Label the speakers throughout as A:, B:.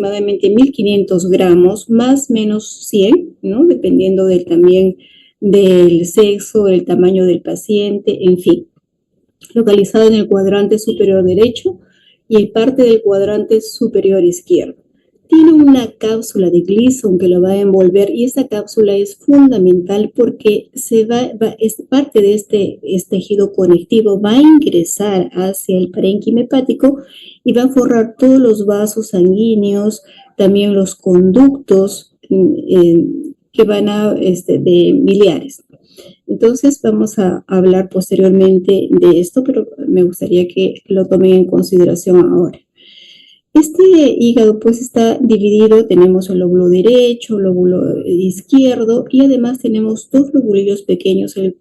A: aproximadamente 1.500 gramos, más o menos 100, ¿no? Dependiendo también del sexo, el tamaño del paciente, en fin. Localizado en el cuadrante superior derecho y en parte del cuadrante superior izquierdo. Tiene una cápsula de Gleason que lo va a envolver y esta cápsula es fundamental porque es parte de este tejido conectivo, va a ingresar hacia el parénquima hepático y va a forrar todos los vasos sanguíneos, también los conductos que van de biliares. Entonces vamos a hablar posteriormente de esto, pero me gustaría que lo tomen en consideración ahora. Este hígado pues está dividido, tenemos el lóbulo derecho, el lóbulo izquierdo y además tenemos dos lobulillos pequeños, el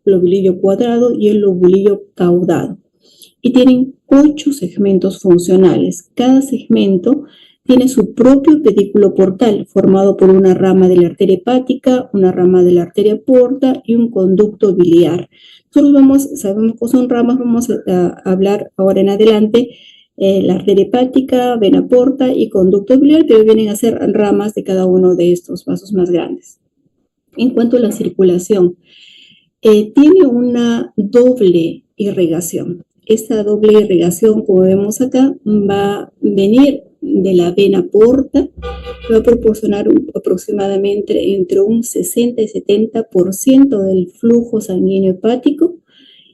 A: lobulillo cuadrado y el lobulillo caudado. Y tienen 8 segmentos funcionales. Cada segmento tiene su propio pedículo portal, formado por una rama de la arteria hepática, una rama de la arteria porta y un conducto biliar. Nosotros sabemos que son ramas, vamos a hablar ahora en adelante la arteria hepática, vena porta y conducto biliar, que vienen a ser ramas de cada uno de estos vasos más grandes. En cuanto a la circulación, tiene una doble irrigación. Esta doble irrigación, como vemos acá, va a venir de la vena porta, va a proporcionar aproximadamente entre un 60 y 70% del flujo sanguíneo hepático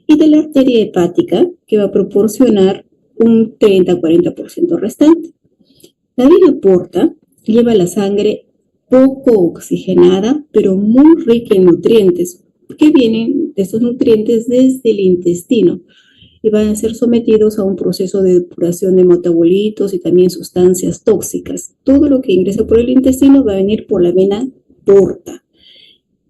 A: y de la arteria hepática, que va a proporcionar un 30-40% restante. La vena porta lleva la sangre poco oxigenada, pero muy rica en nutrientes, que vienen de estos nutrientes desde el intestino y van a ser sometidos a un proceso de depuración de metabolitos y también sustancias tóxicas. Todo lo que ingresa por el intestino va a venir por la vena porta.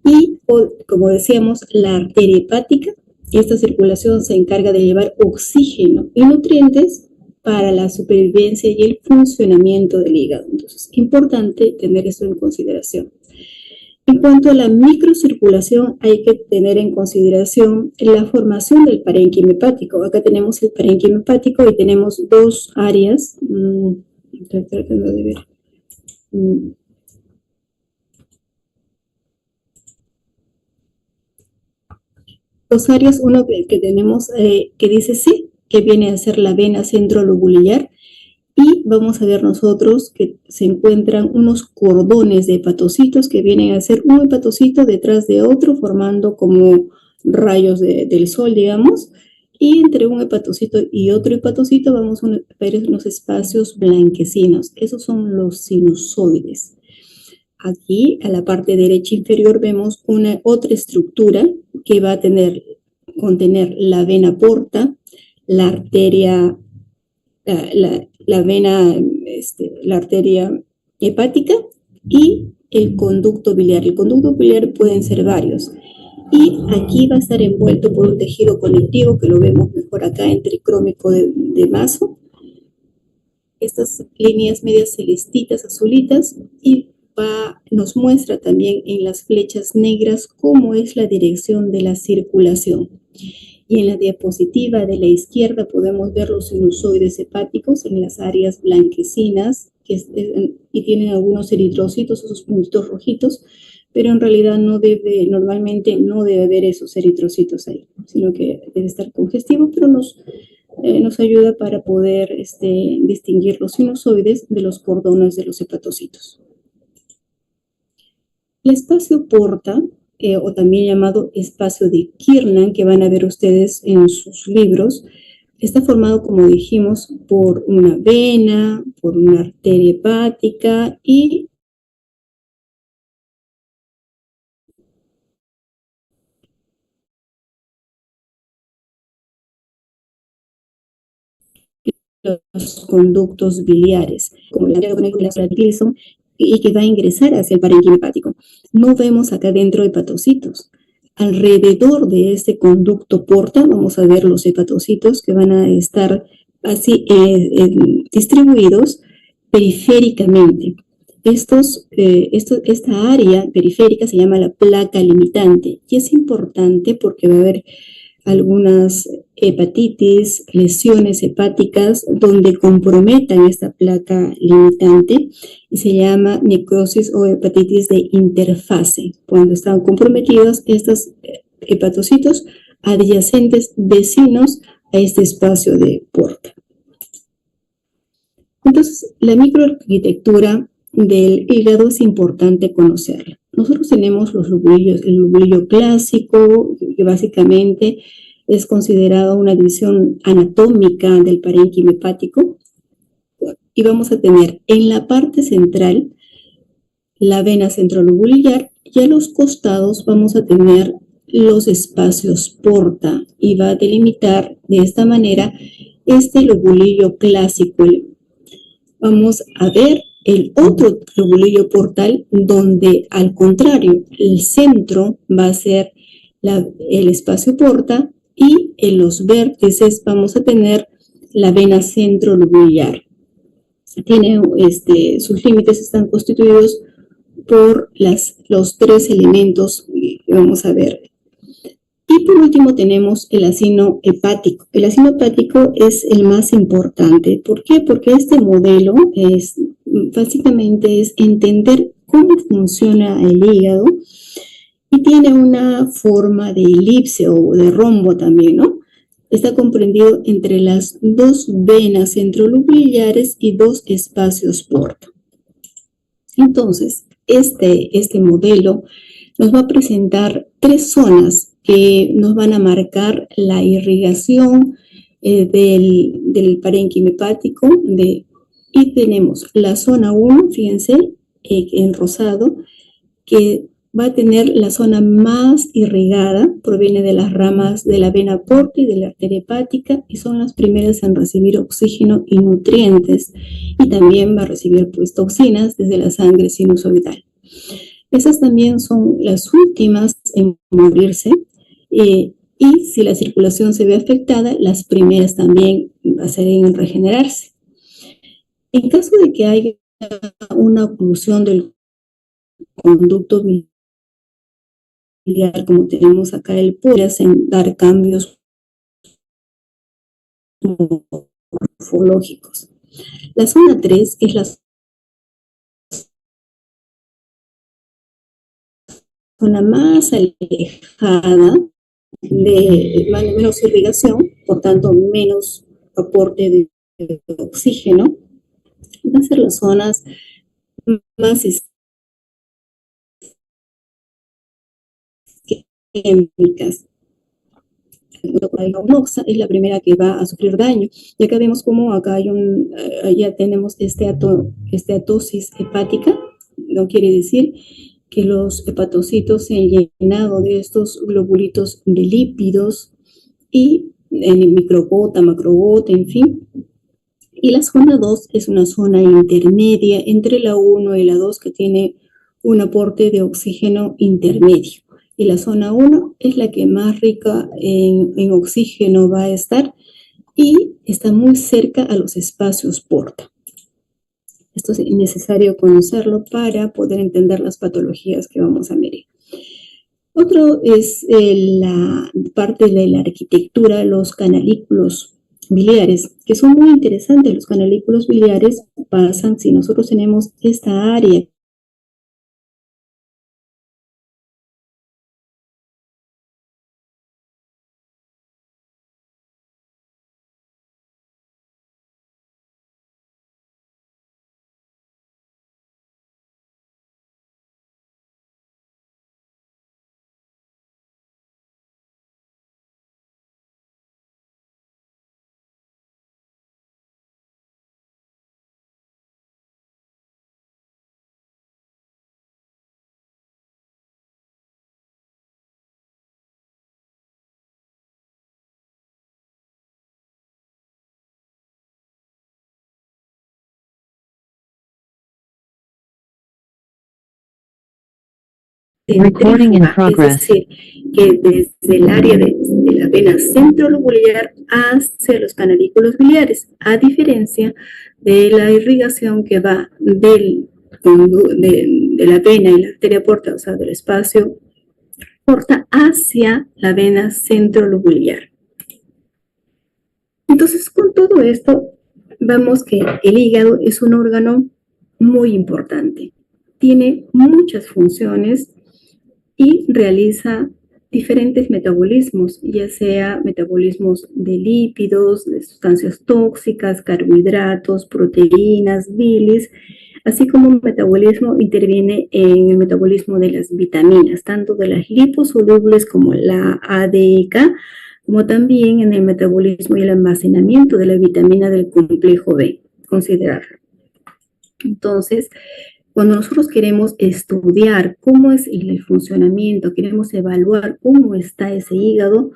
A: Y, como decíamos, la arteria hepática, esta circulación se encarga de llevar oxígeno y nutrientes para la supervivencia y el funcionamiento del hígado. Entonces, es importante tener eso en consideración. En cuanto a la microcirculación, hay que tener en consideración la formación del parénquima hepático. Acá tenemos el parénquima hepático y tenemos dos áreas. Estoy tratando de ver. Dos áreas, uno que tenemos que dice C, que viene a ser la vena centrolobulillar, y vamos a ver nosotros que se encuentran unos cordones de hepatocitos que vienen a ser un hepatocito detrás de otro, formando como rayos del sol, digamos, y entre un hepatocito y otro hepatocito vamos a ver unos espacios blanquecinos. Esos son los sinusoides. Aquí, a la parte derecha inferior, vemos otra estructura que va a contener la vena porta, la arteria, la arteria hepática y el conducto biliar. El conducto biliar pueden ser varios. Y aquí va a estar envuelto por un tejido conectivo que lo vemos mejor acá en tricrómico de maso. Estas líneas medias celestitas, azulitas, y nos muestra también en las flechas negras cómo es la dirección de la circulación. Y en la diapositiva de la izquierda podemos ver los sinusoides hepáticos en las áreas blanquecinas y tienen algunos eritrocitos, esos puntitos rojitos, pero en realidad normalmente no debe haber esos eritrocitos ahí, sino que debe estar congestivo, pero nos ayuda para poder distinguir los sinusoides de los cordones de los hepatocitos. El espacio porta, o también llamado espacio de Kiernan, que van a ver ustedes en sus libros, está formado, como dijimos, por una vena, por una arteria hepática y los conductos biliares, como la de Gleason, y que va a ingresar hacia el parénquima hepático. No vemos acá dentro hepatocitos. Alrededor de este conducto porta vamos a ver los hepatocitos que van a estar así distribuidos periféricamente. Esta área periférica se llama la placa limitante y es importante porque va a haber algunas hepatitis, lesiones hepáticas donde comprometan esta placa limitante y se llama necrosis o hepatitis de interfase, cuando están comprometidos estos hepatocitos adyacentes vecinos a este espacio de porta. Entonces, la microarquitectura del hígado es importante conocerla. Nosotros tenemos los lobulillos, el lobulillo clásico, que básicamente es considerado una división anatómica del parénquima hepático, y vamos a tener en la parte central la vena centrolobulillar y a los costados vamos a tener los espacios porta y va a delimitar de esta manera este lobulillo clásico. Vamos a ver el otro lobulillo portal donde al contrario el centro va a ser el espacio porta y en los vértices vamos a tener la vena centrolobulillar. Sus límites están constituidos por los tres elementos que vamos a ver. Y por último tenemos el acino hepático. El acino hepático es el más importante. ¿Por qué? Porque este modelo básicamente es entender cómo funciona el hígado y tiene una forma de elipse o de rombo también, ¿no? Está comprendido entre las dos venas centrolobulillares y dos espacios porta. Entonces, este modelo nos va a presentar tres zonas que nos van a marcar la irrigación del parénquima hepático. Y tenemos la zona 1, fíjense, en rosado, que va a tener la zona más irrigada, proviene de las ramas de la vena porta y de la arteria hepática, y son las primeras en recibir oxígeno y nutrientes, y también va a recibir pues toxinas desde la sangre sinusoidal. Esas también son las últimas en morirse, y si la circulación se ve afectada, las primeras también van a ser en regenerarse. En caso de que haya una oclusión del conducto biliar, como tenemos acá el puede dar cambios morfológicos. La zona 3 es la zona más alejada de menos irrigación, por tanto menos aporte de oxígeno. Van a ser las zonas más isquémicas. La unoxa es la primera que va a sufrir daño. Y acá vemos cómo acá ya tenemos esteatosis hepática. No quiere decir que los hepatocitos se han llenado de estos globulitos de lípidos y en microgota, macrogota, en fin. Y la zona 2 es una zona intermedia entre la 1 y la 2 que tiene un aporte de oxígeno intermedio. Y la zona 1 es la que más rica en oxígeno va a estar y está muy cerca a los espacios porta. Esto es necesario conocerlo para poder entender las patologías que vamos a medir. Otro es la parte de la arquitectura, los canalículos biliares, que son muy interesantes. Los canalículos biliares pasan, si nosotros tenemos esta área
B: Recording in progress.
A: Es decir, que desde el área de la vena centrolobular hacia los canalículos biliares, a diferencia de la irrigación que va de la vena y la arteria porta, o sea, del espacio transporta hacia la vena centrolobular. Entonces, con todo esto, vemos que el hígado es un órgano muy importante. Tiene muchas funciones y realiza diferentes metabolismos, ya sea metabolismos de lípidos, de sustancias tóxicas, carbohidratos, proteínas, bilis, así como un metabolismo interviene en el metabolismo de las vitaminas, tanto de las liposolubles como la A, D y K, como también en el metabolismo y el almacenamiento de la vitamina del complejo B, considerarlo. Entonces, cuando nosotros queremos estudiar cómo es el funcionamiento, queremos evaluar cómo está ese hígado,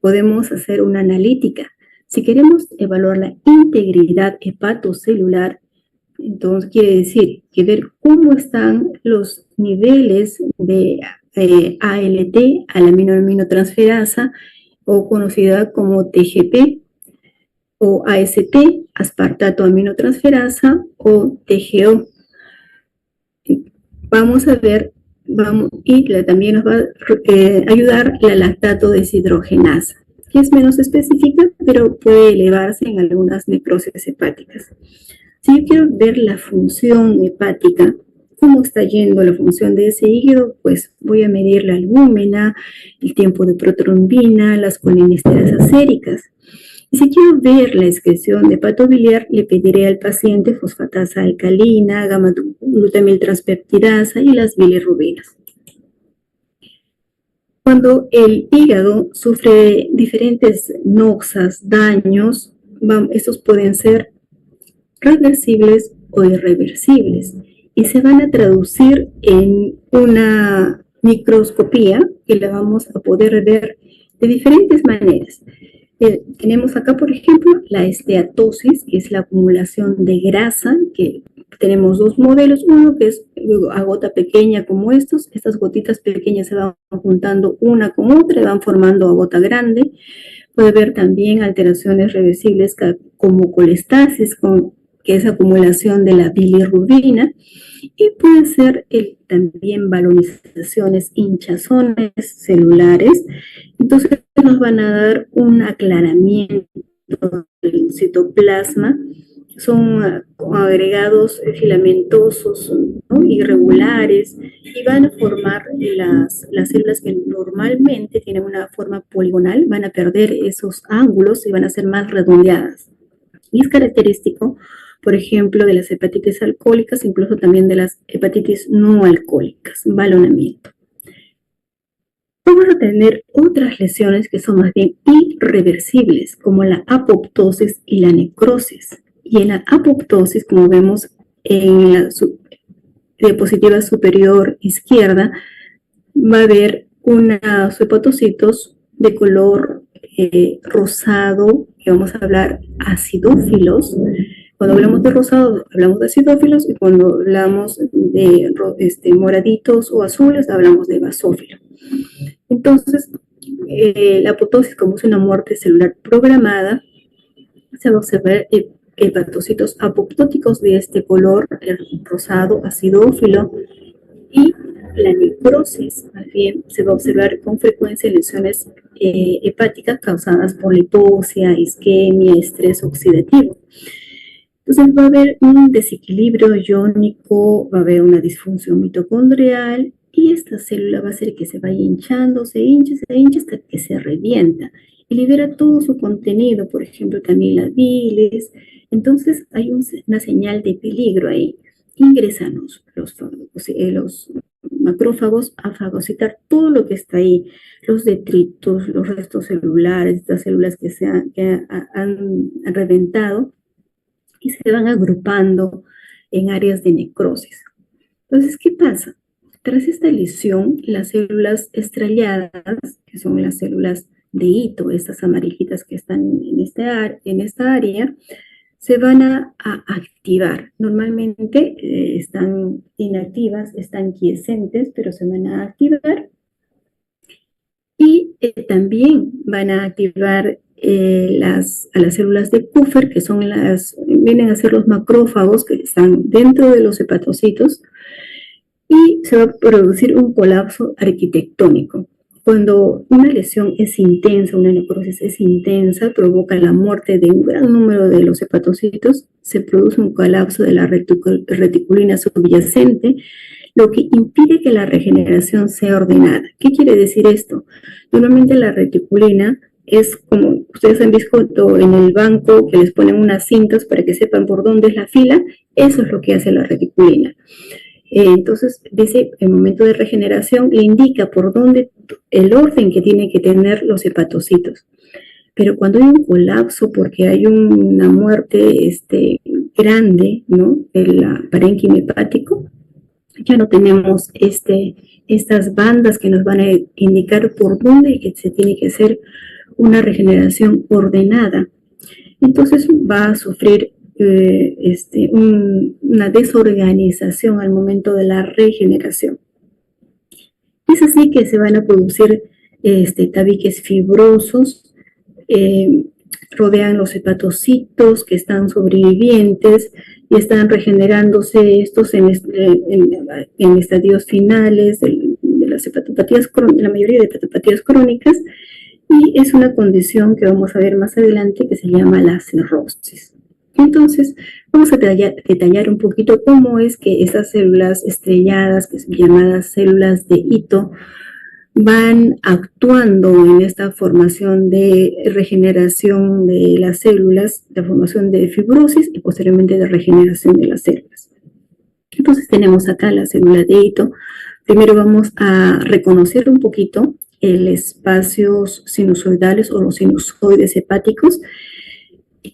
A: podemos hacer una analítica. Si queremos evaluar la integridad hepatocelular, entonces quiere decir que ver cómo están los niveles de ALT, aminotransferasa, o conocida como TGP, o AST, aspartato aminotransferasa, o TGO. Vamos a ver, y también nos va a ayudar la lactato deshidrogenasa, que es menos específica, pero puede elevarse en algunas necrosis hepáticas. Si yo quiero ver la función hepática, cómo está yendo la función de ese hígado, pues voy a medir la albúmina, el tiempo de protrombina, las colinesterasas séricas. Y si quiero ver la excreción de hepato biliar, le pediré al paciente fosfatasa alcalina, gamma-glutamiltranspeptidasa y las bilirrubinas. Cuando el hígado sufre diferentes noxas, daños, estos pueden ser reversibles o irreversibles y se van a traducir en una microscopía que la vamos a poder ver de diferentes maneras. Tenemos acá, por ejemplo, la esteatosis, que es la acumulación de grasa, que tenemos dos modelos, uno que es a gota pequeña como estas gotitas pequeñas se van juntando una con otra y van formando a gota grande. Puede haber también alteraciones reversibles como colestasis, que es acumulación de la bilirrubina, y puede ser también balonizaciones, hinchazones celulares. Entonces nos van a dar un aclaramiento del citoplasma. Son agregados filamentosos, ¿no?, irregulares, y van a formar las células que normalmente tienen una forma poligonal, van a perder esos ángulos y van a ser más redondeadas. Y es característico, por ejemplo, de las hepatitis alcohólicas, incluso también de las hepatitis no alcohólicas, balonamiento. Vamos a tener otras lesiones que son más bien irreversibles, como la apoptosis y la necrosis. Y en la apoptosis, como vemos en la diapositiva superior izquierda, va a haber unos hepatocitos de color rosado, que vamos a hablar acidófilos. Cuando hablamos de rosado, hablamos de acidófilos, y cuando hablamos de moraditos o azules, hablamos de basófilo. Entonces, la apoptosis, como es una muerte celular programada, se va a observar hepatocitos apoptóticos de este color rosado acidófilo, y la necrosis, más bien, se va a observar con frecuencia lesiones hepáticas causadas por hipoxia, isquemia, estrés oxidativo. Entonces va a haber un desequilibrio iónico, va a haber una disfunción mitocondrial, y esta célula va a hacer que se vaya hinchando, se hincha hasta que se revienta y libera todo su contenido, por ejemplo, también la bilis. Entonces hay una señal de peligro ahí. Ingresan los macrófagos a fagocitar todo lo que está ahí, los detritos, los restos celulares, estas células que han reventado, y se van agrupando en áreas de necrosis. Entonces, ¿qué pasa? Tras esta lesión, las células estrelladas, que son las células de hito, estas amarillitas que están en esta área, se van a activar. Normalmente están inactivas, están quiescentes, pero se van a activar. Y también van a activar a las células de Kupffer, que vienen a ser los macrófagos que están dentro de los hepatocitos, y se va a producir un colapso arquitectónico. cuando una lesión es intensa, una necrosis es intensa, provoca la muerte de un gran número de los hepatocitos, se produce un colapso de la reticulina subyacente, lo que impide que la regeneración sea ordenada. ¿Qué quiere decir esto? Normalmente la reticulina es como ustedes han visto en el banco que les ponen unas cintas para que sepan por dónde es la fila. Eso es lo que hace la reticulina. Entonces, dice, el momento de regeneración le indica por dónde, el orden que tienen que tener los hepatocitos. Pero cuando hay un colapso, porque hay una muerte grande, ¿no?, del parénquima hepático, ya no tenemos estas bandas que nos van a indicar por dónde que se tiene que hacer una regeneración ordenada. Entonces va a sufrir una desorganización al momento de la regeneración. Es así que se van a producir tabiques fibrosos, rodean los hepatocitos que están sobrevivientes y están regenerándose estos en estadios finales de las hepatopatías, la mayoría de hepatopatías crónicas, y es una condición que vamos a ver más adelante que se llama la cirrosis. Entonces, vamos a detallar un poquito cómo es que esas células estrelladas, que son llamadas células de Ito, van actuando en esta formación de regeneración de las células, la formación de fibrosis y posteriormente de regeneración de las células. Entonces tenemos acá la célula de Ito. Primero vamos a reconocer un poquito el espacios sinusoidales o los sinusoides hepáticos.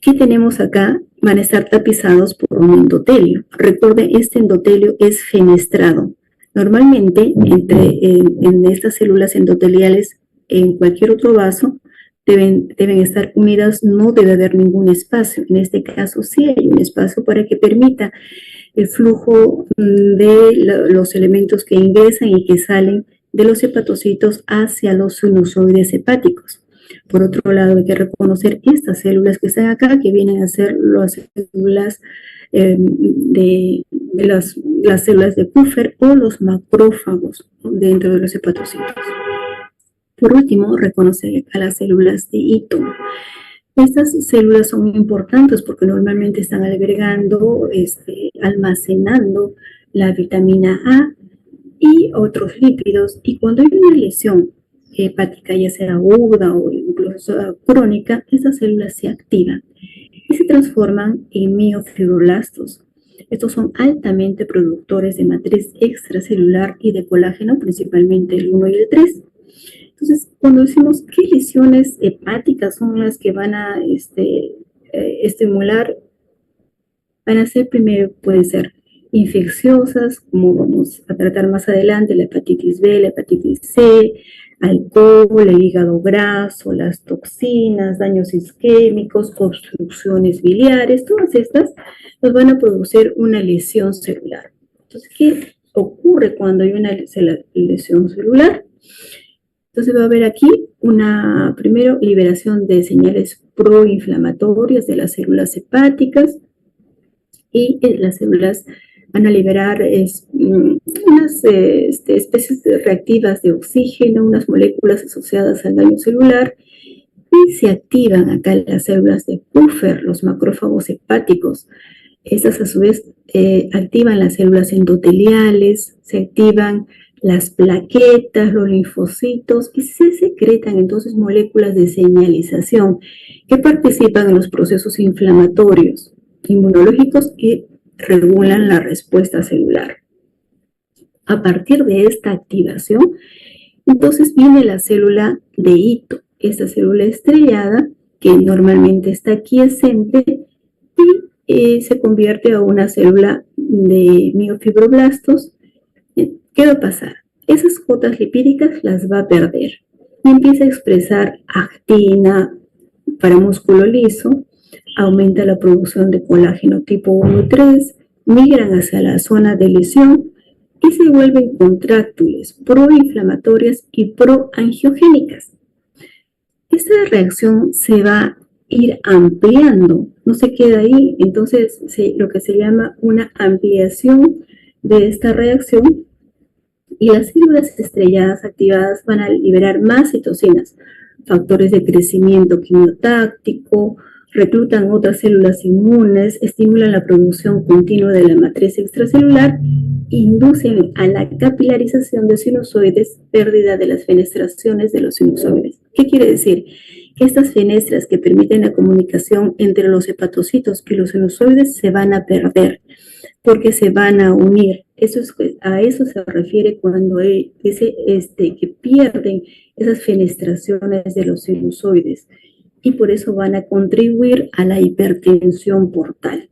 A: ¿Qué tenemos acá? Van a estar tapizados por un endotelio. Recuerden, este endotelio es fenestrado. Normalmente, en estas células endoteliales, en cualquier otro vaso, deben estar unidas, no debe haber ningún espacio. En este caso, sí hay un espacio para que permita el flujo de los elementos que ingresan y que salen de los hepatocitos hacia los sinusoides hepáticos. Por otro lado, hay que reconocer estas células que están acá, que vienen a ser las células las células de Kupffer o los macrófagos dentro de los hepatocitos. Por último, reconocer a las células de Ito. Estas células son importantes porque normalmente están albergando, almacenando la vitamina A y otros lípidos, y cuando hay una lesión hepática, ya sea aguda o incluso crónica, estas células se activan y se transforman en miofibroblastos. Estos son altamente productores de matriz extracelular y de colágeno, principalmente el 1 y el 3. Entonces, cuando decimos qué lesiones hepáticas son las que van a estimular, van a ser, primero pueden ser infecciosas, como vamos a tratar más adelante, la hepatitis B, la hepatitis C, alcohol, el hígado graso, las toxinas, daños isquémicos, obstrucciones biliares, todas estas nos van a producir una lesión celular. Entonces, ¿qué ocurre cuando hay una lesión celular? Entonces va a haber aquí primero, liberación de señales proinflamatorias de las células hepáticas, y las células van a liberar unas especies reactivas de oxígeno, unas moléculas asociadas al daño celular, y se activan acá las células de Kupffer, los macrófagos hepáticos. Estas a su vez activan las células endoteliales, se activan las plaquetas, los linfocitos, y se secretan entonces moléculas de señalización que participan en los procesos inflamatorios, inmunológicos, y regulan la respuesta celular. A partir de esta activación, entonces viene la célula de Ito, esta célula estrellada que normalmente está quiescente y se convierte a una célula de miofibroblastos. ¿Qué va a pasar? Esas cotas lipídicas las va a perder y empieza a expresar actina para músculo liso, aumenta la producción de colágeno tipo 1 y 3, migran hacia la zona de lesión y se vuelven contráctiles, proinflamatorias y proangiogénicas. Esta reacción se va a ir ampliando, no se queda ahí, entonces lo que se llama una ampliación de esta reacción Y las células estrelladas activadas van a liberar más citocinas, factores de crecimiento quimiotáctico, reclutan otras células inmunes, estimulan la producción continua de la matriz extracelular, inducen a la capilarización de sinusoides, pérdida de las fenestraciones de los sinusoides. ¿Qué quiere decir? Que estas fenestras que permiten la comunicación entre los hepatocitos y los sinusoides se van a perder porque se van a unir. A eso se refiere cuando dice que pierden esas fenestraciones de los sinusoides y por eso van a contribuir a la hipertensión portal.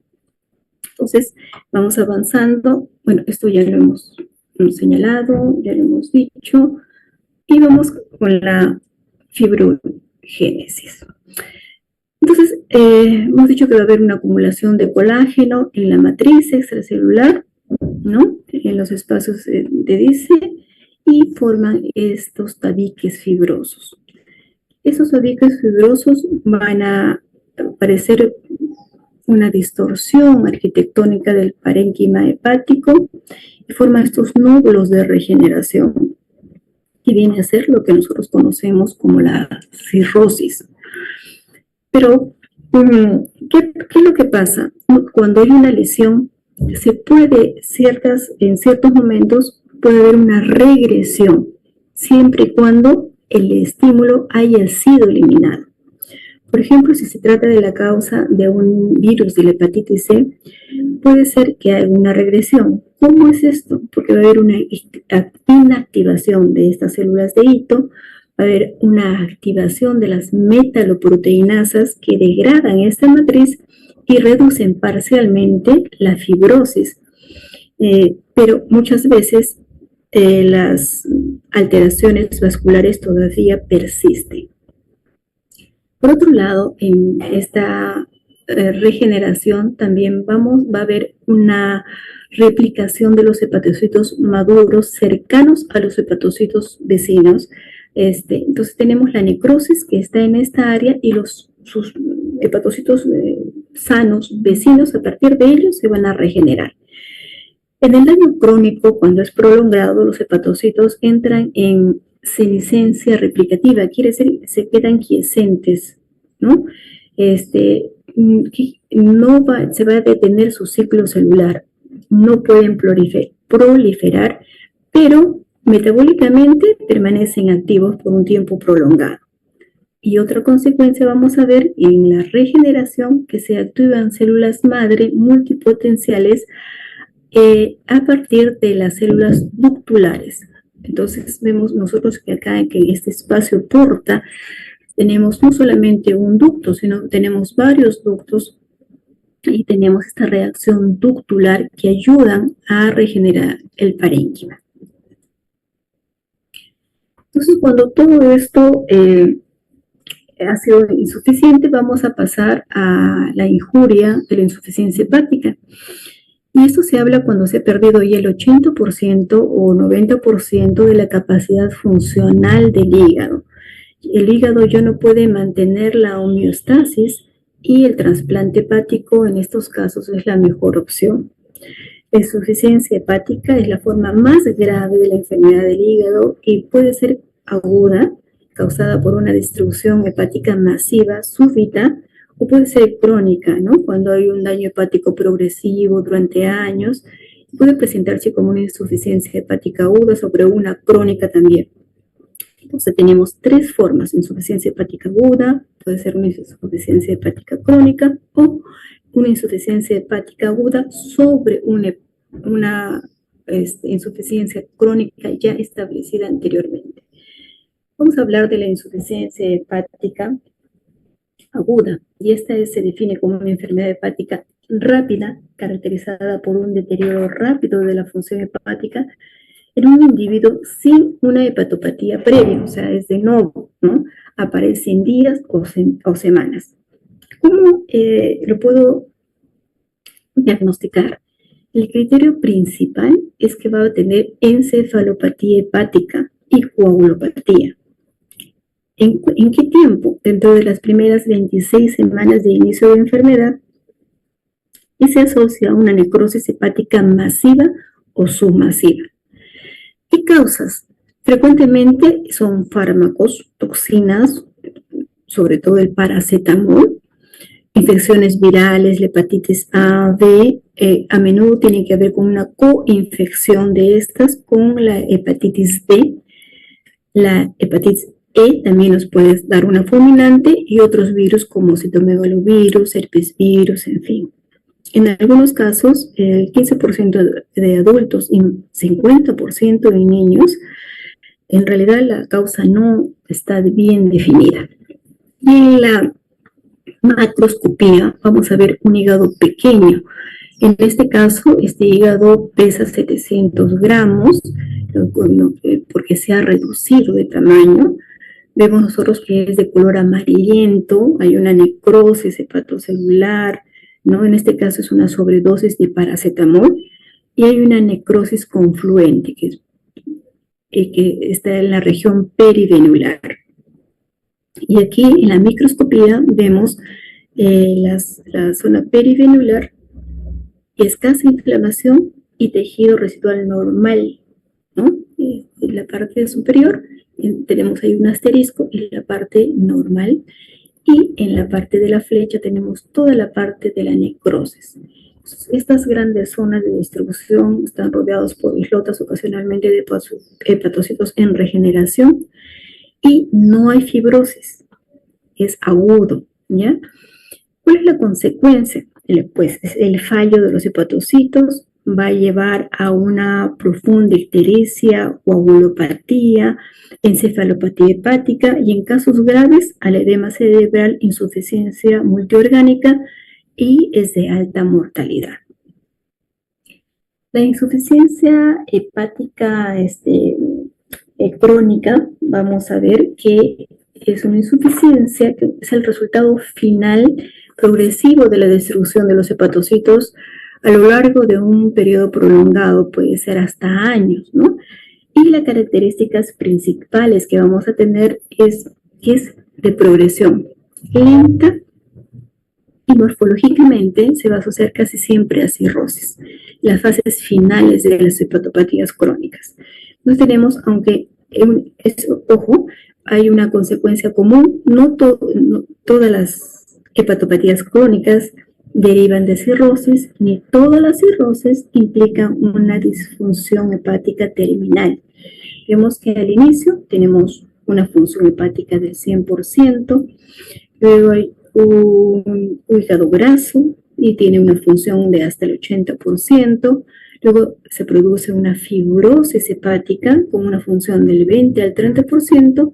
A: Entonces, vamos avanzando. Bueno, esto ya lo hemos señalado, ya lo hemos dicho. Y vamos con la fibrogénesis. Entonces, hemos dicho que va a haber una acumulación de colágeno en la matriz extracelular, ¿no? En los espacios de dice, y forman estos tabiques fibrosos. Esos tabiques fibrosos van a parecer una distorsión arquitectónica del parénquima hepático y forman estos nódulos de regeneración, que viene a ser lo que nosotros conocemos como la cirrosis. Pero, ¿qué es lo que pasa? Cuando hay una lesión, en ciertos momentos puede haber una regresión, siempre y cuando el estímulo haya sido eliminado. Por ejemplo, si se trata de la causa de un virus de la hepatitis C, puede ser que haya una regresión. ¿Cómo es esto? Porque va a haber una inactivación de estas células de hito, va a haber una activación de las metaloproteinasas que degradan esta matriz y reducen parcialmente la fibrosis. Pero muchas veces las alteraciones vasculares todavía persisten. Por otro lado, en esta regeneración también va a haber una replicación de los hepatocitos maduros cercanos a los hepatocitos vecinos. Entonces tenemos la necrosis que está en esta área y sus hepatocitos sanos vecinos, a partir de ellos se van a regenerar. En el daño crónico, cuando es prolongado, los hepatocitos entran en senescencia replicativa, quiere decir que se quedan quiescentes, ¿no? Se va a detener su ciclo celular, no pueden proliferar, pero metabólicamente permanecen activos por un tiempo prolongado. Y otra consecuencia vamos a ver en la regeneración, que se activan células madre multipotenciales a partir de las células ductulares. Entonces vemos nosotros que acá en este espacio porta tenemos no solamente un ducto, sino tenemos varios ductos y tenemos esta reacción ductular que ayudan a regenerar el parénquima. Entonces, cuando todo esto ha sido insuficiente, vamos a pasar a la injuria de la insuficiencia hepática. Y esto se habla cuando se ha perdido ya el 80% o 90% de la capacidad funcional del hígado. El hígado ya no puede mantener la homeostasis y el trasplante hepático en estos casos es la mejor opción. La insuficiencia hepática es la forma más grave de la enfermedad del hígado y puede ser aguda, causada por una destrucción hepática masiva, súbita, o puede ser crónica, ¿no? Cuando hay un daño hepático progresivo durante años, puede presentarse como una insuficiencia hepática aguda sobre una crónica también. Entonces tenemos tres formas: insuficiencia hepática aguda, puede ser una insuficiencia hepática crónica o una insuficiencia hepática aguda sobre una insuficiencia crónica ya establecida anteriormente. Vamos a hablar de la insuficiencia hepática aguda, y esta se define como una enfermedad hepática rápida, caracterizada por un deterioro rápido de la función hepática en un individuo sin una hepatopatía previa, o sea, es de nuevo, ¿no? Aparece en días o semanas. ¿Cómo lo puedo diagnosticar? El criterio principal es que va a tener encefalopatía hepática y coagulopatía. ¿En qué tiempo? Dentro de las primeras 26 semanas de inicio de enfermedad, y se asocia a una necrosis hepática masiva o submasiva. ¿Qué causas? Frecuentemente son fármacos, toxinas, sobre todo el paracetamol, infecciones virales, la hepatitis A, B, a menudo tiene que ver con una coinfección de estas con la hepatitis B. La hepatitis E también nos puede dar una fulminante y otros virus como citomegalovirus, herpes virus, en fin. En algunos casos, el 15% de adultos y 50% de niños, en realidad la causa no está bien definida. Y en la macroscopía vamos a ver un hígado pequeño. En este caso, este hígado pesa 700 gramos, porque se ha reducido de tamaño. Vemos nosotros que es de color amarillento, hay una necrosis hepatocelular, ¿no? En este caso es una sobredosis de paracetamol, y hay una necrosis confluente, que está en la región perivenular. Y aquí en la microscopía vemos la zona perivenular, escasa inflamación y tejido residual normal, ¿no? En la parte superior tenemos ahí un asterisco en la parte normal, y en la parte de la flecha tenemos toda la parte de la necrosis. Estas grandes zonas de distribución están rodeados por islotas ocasionalmente de hepatocitos en regeneración, y no hay fibrosis, es agudo, ¿ya? ¿Cuál es la consecuencia? Pues el fallo de los hepatocitos va a llevar a una profunda ictericia, coagulopatía, encefalopatía hepática y en casos graves al edema cerebral, insuficiencia multiorgánica, y es de alta mortalidad. La insuficiencia hepática crónica, vamos a ver que es una insuficiencia que es el resultado final progresivo de la destrucción de los hepatocitos a lo largo de un periodo prolongado, puede ser hasta años, ¿no? Y las características principales que vamos a tener es de progresión lenta, y morfológicamente se va a asociar casi siempre a cirrosis, las fases finales de las hepatopatías crónicas. Entonces tenemos, aunque ojo, hay una consecuencia común, no todas las hepatopatías crónicas derivan de cirrosis, ni todas las cirrosis implican una disfunción hepática terminal. Vemos que al inicio tenemos una función hepática del 100%, luego hay un hígado graso y tiene una función de hasta el 80%, luego se produce una fibrosis hepática con una función del 20 al 30%,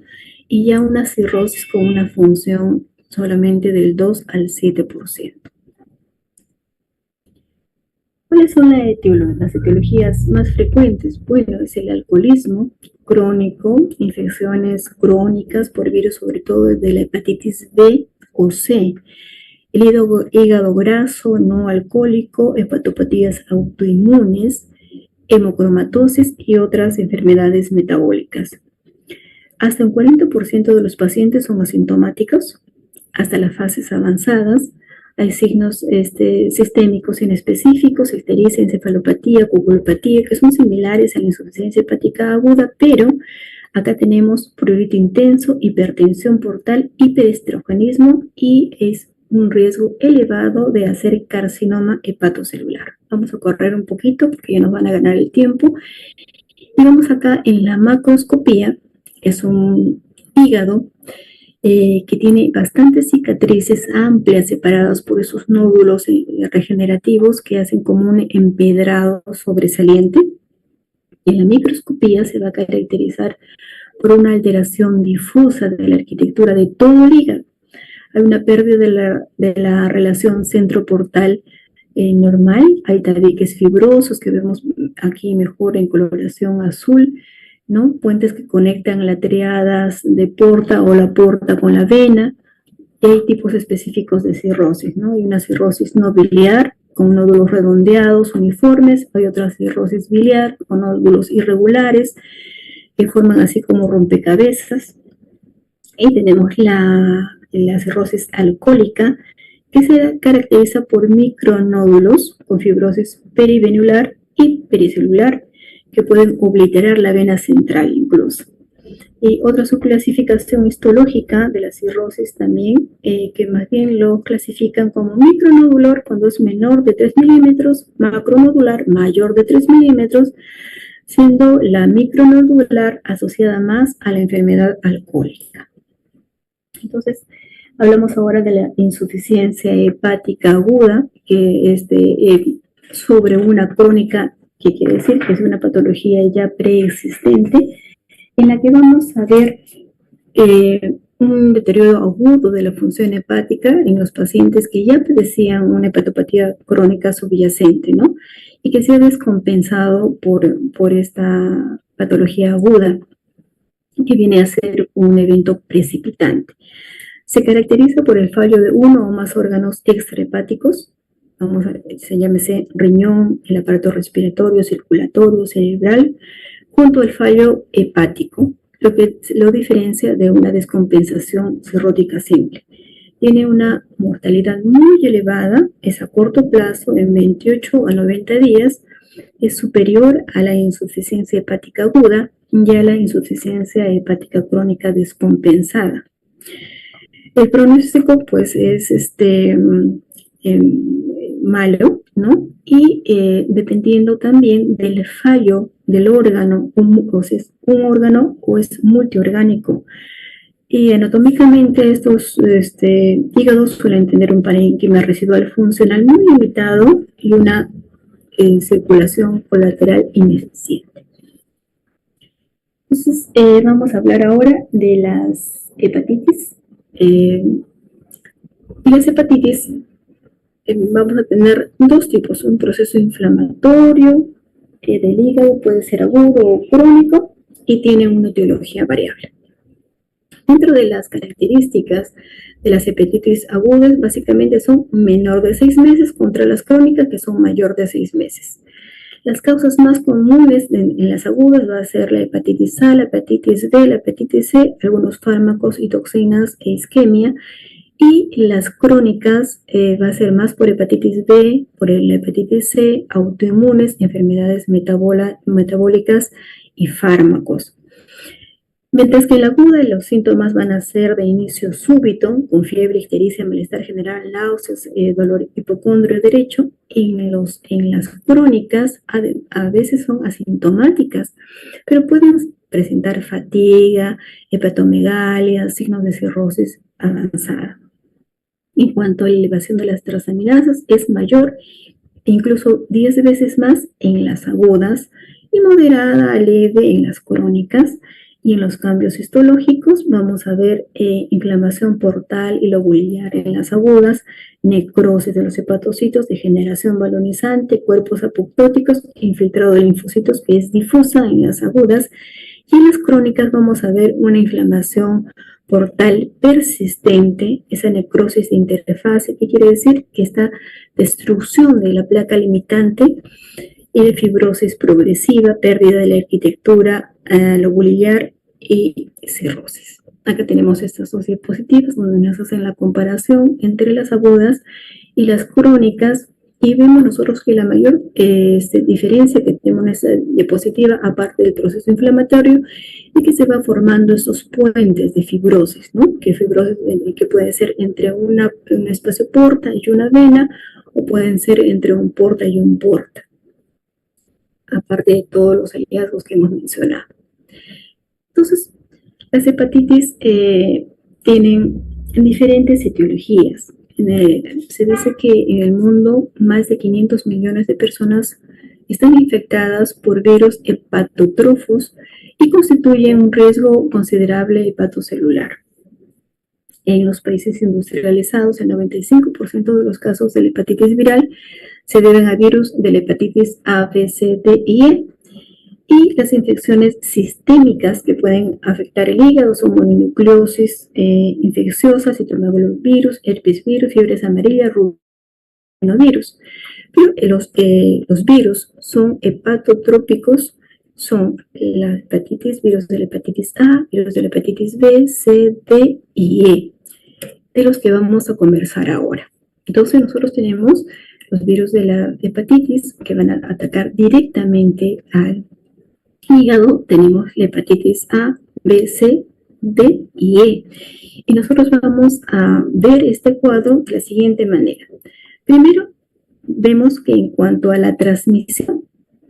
A: y ya una cirrosis con una función solamente del 2 al 7%. ¿Cuáles son las etiologías más frecuentes? Bueno, es el alcoholismo crónico, infecciones crónicas por virus, sobre todo de la hepatitis B o C, el hígado graso no alcohólico, hepatopatías autoinmunes, hemocromatosis y otras enfermedades metabólicas. Hasta un 40% de los pacientes son asintomáticos hasta las fases avanzadas. Hay signos sistémicos inespecíficos, ictericia, encefalopatía, coagulopatía, que son similares a la insuficiencia hepática aguda, pero acá tenemos prurito intenso, hipertensión portal, hiperestrogenismo, y es un riesgo elevado de hacer carcinoma hepatocelular. Vamos a correr un poquito porque ya nos van a ganar el tiempo. Y vamos acá en la macroscopía, es un hígado que tiene bastantes cicatrices amplias separadas por esos nódulos regenerativos que hacen como un empedrado sobresaliente. En la microscopía se va a caracterizar por una alteración difusa de la arquitectura de todo el hígado. Hay una pérdida de la relación centroportal normal, hay tabiques fibrosos que vemos aquí mejor en coloración azul, ¿no? Puentes que conectan las triadas de porta o la porta con la vena. Y hay tipos específicos de cirrosis, ¿no? Hay una cirrosis no biliar con nódulos redondeados uniformes, hay otra cirrosis biliar con nódulos irregulares que forman así como rompecabezas, y tenemos la cirrosis alcohólica, que se caracteriza por micronódulos con fibrosis perivenular y pericelular, que pueden obliterar la vena central incluso. Y otra subclasificación histológica de la cirrosis también, que más bien lo clasifican como micronodular cuando es menor de 3 milímetros, macronodular mayor de 3 milímetros, siendo la micronodular asociada más a la enfermedad alcohólica. Entonces, hablamos ahora de la insuficiencia hepática aguda, que es sobre una crónica, que quiere decir que es una patología ya preexistente, en la que vamos a ver un deterioro agudo de la función hepática en los pacientes que ya padecían una hepatopatía crónica subyacente, ¿no? Y que se ha descompensado por esta patología aguda, que viene a ser un evento precipitante. Se caracteriza por el fallo de uno o más órganos extrahepáticos, llámese riñón, el aparato respiratorio, circulatorio, cerebral, junto al fallo hepático, lo que lo diferencia de una descompensación cirrótica simple. Tiene una mortalidad muy elevada, es a corto plazo, en 28 a 90 días, es superior a la insuficiencia hepática aguda y a la insuficiencia hepática crónica descompensada. El pronóstico, pues, es malo, ¿no? Y dependiendo también del fallo del órgano, o si es un órgano o es multiorgánico. Y anatómicamente estos hígados suelen tener un parénquima residual funcional muy limitado y una circulación colateral ineficiente. Entonces, vamos a hablar ahora de las hepatitis. Y las hepatitis vamos a tener dos tipos, un proceso inflamatorio del hígado, puede ser agudo o crónico, y tiene una etiología variable. Dentro de las características de las hepatitis agudas, básicamente son menor de 6 meses contra las crónicas, que son mayor de 6 meses. Las causas más comunes en las agudas va a ser la hepatitis A, la hepatitis B, la hepatitis C, algunos fármacos y toxinas e isquemia. Y las crónicas va a ser más por hepatitis B, por la hepatitis C, autoinmunes, enfermedades metabólicas y fármacos. Mientras que en la aguda los síntomas van a ser de inicio súbito, con fiebre, ictericia, malestar general, náuseas, dolor hipocondrio derecho. En las crónicas a veces son asintomáticas, pero pueden presentar fatiga, hepatomegalia, signos de cirrosis avanzada. En cuanto a la elevación de las transaminasas, es mayor, incluso 10 veces más en las agudas y moderada a leve en las crónicas. Y en los cambios histológicos vamos a ver inflamación portal y lobular en las agudas, necrosis de los hepatocitos, degeneración balonizante, cuerpos apoptóticos, infiltrado de linfocitos que es difusa en las agudas. Y en las crónicas vamos a ver una inflamación portal persistente, esa necrosis de interfase, que quiere decir que esta destrucción de la placa limitante y de fibrosis progresiva, pérdida de la arquitectura lobular y cirrosis. Acá tenemos estas dos diapositivas donde nos hacen la comparación entre las agudas y las crónicas, y vemos nosotros que la mayor diferencia que tenemos en esta diapositiva, aparte del proceso inflamatorio, es que se va formando estos puentes de fibrosis, ¿no? Que fibrosis que puede ser entre un espacio porta y una vena, o pueden ser entre un porta y un porta, aparte de todos los hallazgos que hemos mencionado. Entonces, las hepatitis tienen diferentes etiologías. Se dice que en el mundo más de 500 millones de personas están infectadas por virus hepatotrofos y constituyen un riesgo considerable hepatocelular. En los países industrializados, el 95% de los casos de la hepatitis viral se deben a virus de la hepatitis A, B, C, D y E. Y las infecciones sistémicas que pueden afectar el hígado son mononucleosis infecciosa, citomegalovirus, herpes virus, fiebres amarillas, rinovirus. Pero los virus son hepatotrópicos, son la hepatitis, virus de la hepatitis A, virus de la hepatitis B, C, D y E, de los que vamos a conversar ahora. Entonces nosotros tenemos los virus de la hepatitis que van a atacar directamente al Hígado tenemos la hepatitis A, B, C, D y E. Y nosotros vamos a ver este cuadro de la siguiente manera. Primero, vemos que en cuanto a la transmisión,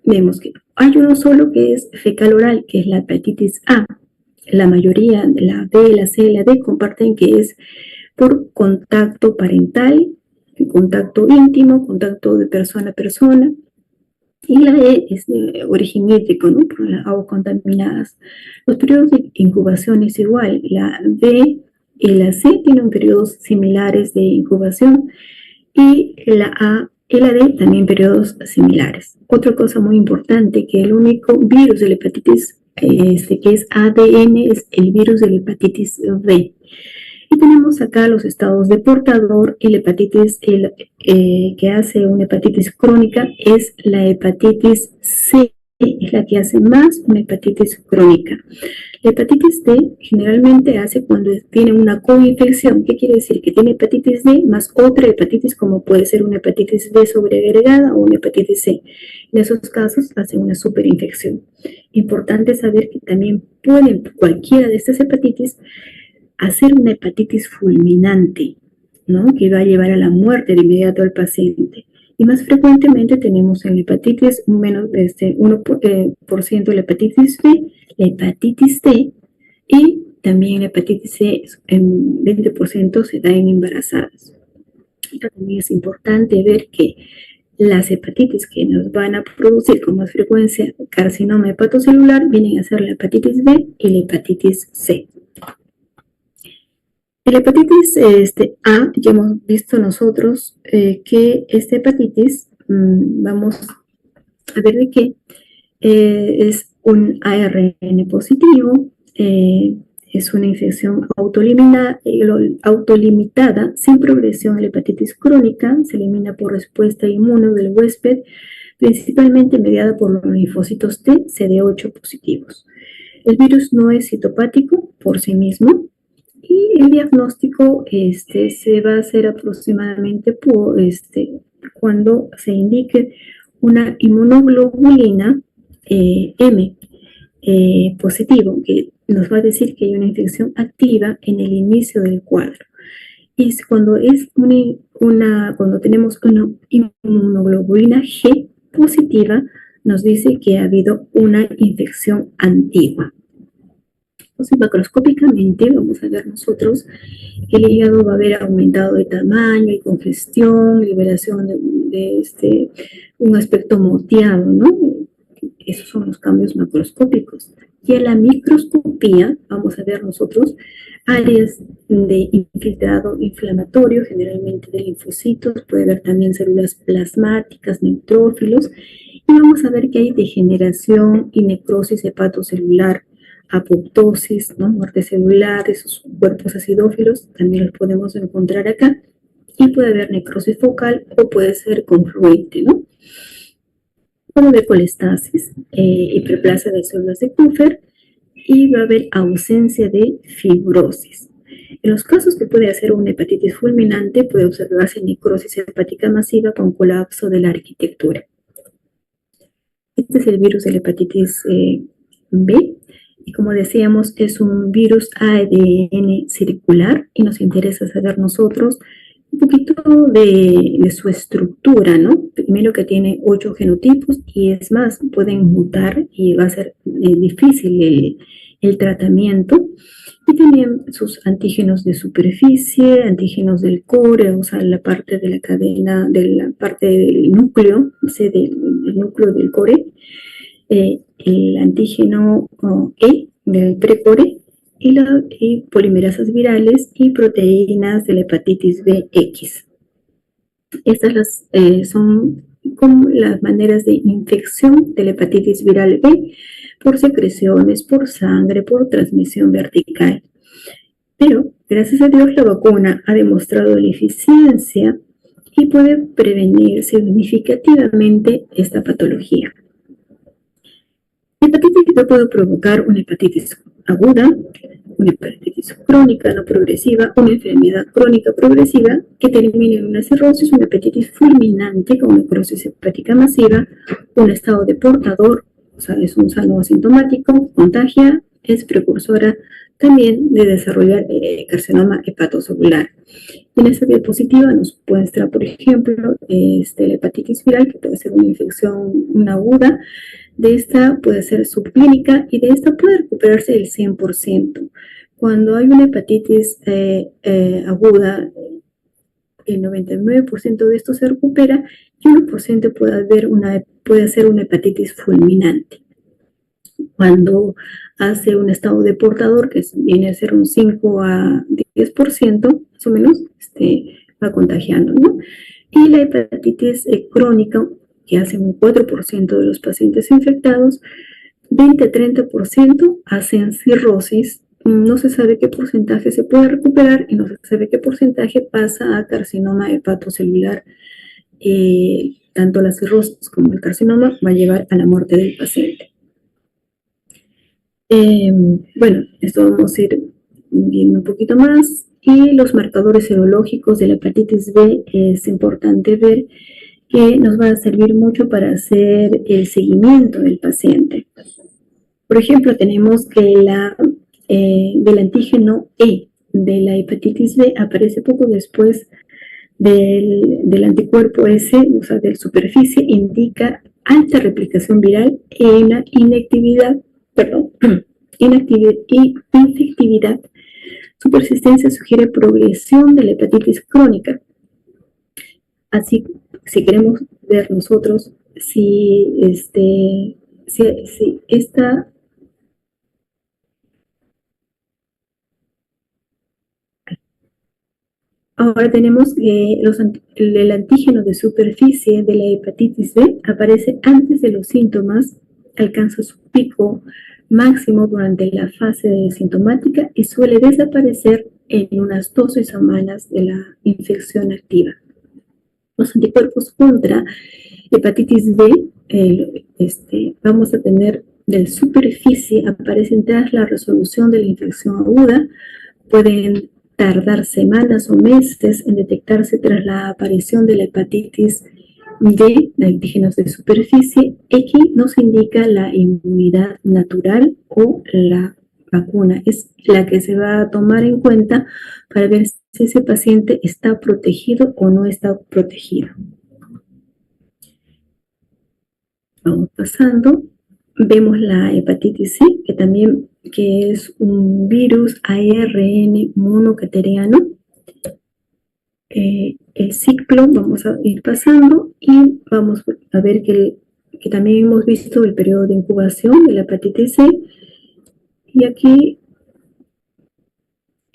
A: vemos que hay uno solo que es fecal oral, que es la hepatitis A. La mayoría, la B, la C, la D, comparten que es por contacto parental, contacto íntimo, contacto de persona a persona. Y la E es de origen hídrico, ¿no? Por las aguas contaminadas. Los periodos de incubación es igual. La B y la C tienen periodos similares de incubación y la A y la D también periodos similares. Otra cosa muy importante, que el único virus de la hepatitis que es ADN es el virus de la hepatitis B. Y tenemos acá los estados de portador y la hepatitis que hace una hepatitis crónica es la hepatitis C, es la que hace más una hepatitis crónica. La hepatitis D generalmente hace cuando tiene una coinfección. ¿Qué quiere decir? Que tiene hepatitis D más otra hepatitis, como puede ser una hepatitis B sobreagregada o una hepatitis C. En esos casos hace una superinfección. Importante saber que también pueden cualquiera de estas hepatitis hacer una hepatitis fulminante, ¿no? Que va a llevar a la muerte de inmediato al paciente. Y más frecuentemente tenemos en la hepatitis menos de 1% de la hepatitis B, la hepatitis D y también la hepatitis C en 20% se da en embarazadas. Esto también es importante ver que las hepatitis que nos van a producir con más frecuencia carcinoma hepatocelular vienen a ser la hepatitis B y la hepatitis C. La hepatitis A, ya hemos visto nosotros que esta hepatitis, vamos a ver de qué, es un ARN positivo, es una infección autolimitada sin progresión. La hepatitis crónica se elimina por respuesta inmune del huésped, principalmente mediada por los linfocitos T, CD8 positivos. El virus no es citopático por sí mismo. Y el diagnóstico se va a hacer aproximadamente cuando se indique una inmunoglobulina M positivo, que nos va a decir que hay una infección activa en el inicio del cuadro. Y cuando tenemos una inmunoglobulina G positiva, nos dice que ha habido una infección antigua. Entonces, macroscópicamente vamos a ver nosotros que el hígado va a haber aumentado de tamaño y congestión, liberación de un aspecto moteado, ¿no? Esos son los cambios macroscópicos. Y en la microscopía vamos a ver nosotros áreas de infiltrado inflamatorio, generalmente de linfocitos, puede haber también células plasmáticas, neutrófilos, y vamos a ver que hay degeneración y necrosis hepatocelular, apoptosis, ¿no? Muerte celular, esos cuerpos acidófilos también los podemos encontrar acá, y puede haber necrosis focal o puede ser confluente, ¿no? Puede haber colestasis, hiperplasia de células de Kupffer y va a haber ausencia de fibrosis. En los casos que puede hacer una hepatitis fulminante puede observarse necrosis hepática masiva con colapso de la arquitectura. Este es el virus de la hepatitis B. Y como decíamos, es un virus ADN circular y nos interesa saber nosotros un poquito de su estructura, ¿no? Primero que tiene 8 genotipos y es más, pueden mutar y va a ser difícil el tratamiento. Y tienen sus antígenos de superficie, antígenos del core, o sea, la parte de la cadena, de la parte del núcleo, del núcleo del core, el antígeno E del precore y polimerasas virales y proteínas de la hepatitis BX. Estas son como las maneras de infección de la hepatitis viral B por secreciones, por sangre, por transmisión vertical. Pero, gracias a Dios, la vacuna ha demostrado la eficiencia y puede prevenir significativamente esta patología. La hepatitis B puede provocar una hepatitis aguda, una hepatitis crónica no progresiva, una enfermedad crónica progresiva que termine en una cirrosis, una hepatitis fulminante con necrosis hepática masiva, un estado de portador o sea, es un sano asintomático, contagia, es precursora también de desarrollar carcinoma hepatocelular. En esta diapositiva nos muestra, por ejemplo, la hepatitis viral, que puede ser una infección una aguda. De esta puede ser subclínica y de esta puede recuperarse el 100%. Cuando hay una hepatitis aguda, el 99% de esto se recupera y 1% puede ser una hepatitis fulminante. Cuando hace un estado de portador, que viene a ser un 5 a 10%, más o menos, va contagiando, ¿no? Y la hepatitis crónica, que hace un 4% de los pacientes infectados, 20-30% hacen cirrosis. No se sabe qué porcentaje se puede recuperar y no se sabe qué porcentaje pasa a carcinoma hepatocelular. Tanto la cirrosis como el carcinoma va a llevar a la muerte del paciente. Bueno, esto vamos a ir viendo un poquito más. Y los marcadores serológicos de la hepatitis B es importante ver que nos va a servir mucho para hacer el seguimiento del paciente. Por ejemplo, tenemos que del antígeno E de la hepatitis B aparece poco después del anticuerpo S, o sea, de superficie, indica alta replicación viral e una inactividad y infectividad. Su persistencia sugiere progresión de la hepatitis crónica. Así, si queremos ver nosotros si esta ahora tenemos el antígeno de superficie de la hepatitis B aparece antes de los síntomas, alcanza su pico máximo durante la fase sintomática y suele desaparecer en unas 12 semanas de la infección activa. Los anticuerpos contra hepatitis B, vamos a tener de superficie, aparecen tras la resolución de la infección aguda, pueden tardar semanas o meses en detectarse tras la aparición de la hepatitis D, de antígenos de superficie. X nos indica la inmunidad natural o la vacuna. Es la que se va a tomar en cuenta para ver si ese paciente está protegido o no está protegido. Vamos pasando. Vemos la hepatitis C, que es un virus ARN monocateriano. El ciclo vamos a ir pasando y vamos a ver que también hemos visto el periodo de incubación de la hepatitis C. Y aquí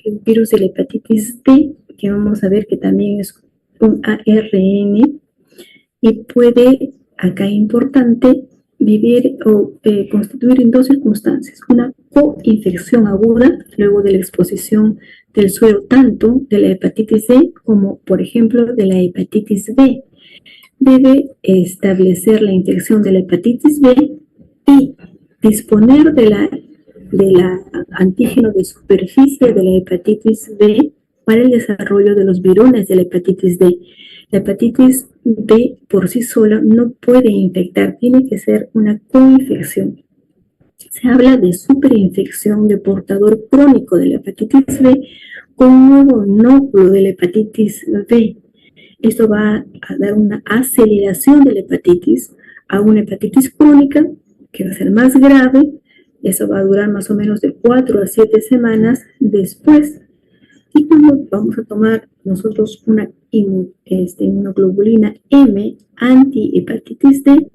A: el virus de la hepatitis D, que vamos a ver que también es un ARN y puede, acá importante, vivir o constituir en dos circunstancias: una coinfección aguda luego de la exposición del suero tanto de la hepatitis C como, por ejemplo, de la hepatitis B. Debe establecer la infección de la hepatitis B y disponer de la antígeno de superficie de la hepatitis B para el desarrollo de los virones de la hepatitis D. La hepatitis B por sí sola no puede infectar, tiene que ser una coinfección. Se habla de superinfección de portador crónico de la hepatitis B con un nuevo núcleo de la hepatitis B. Esto va a dar una aceleración de la hepatitis a una hepatitis crónica que va a ser más grave. Eso va a durar más o menos de 4 a 7 semanas después. Y cuando vamos a tomar nosotros una inmunoglobulina M anti-hepatitis D,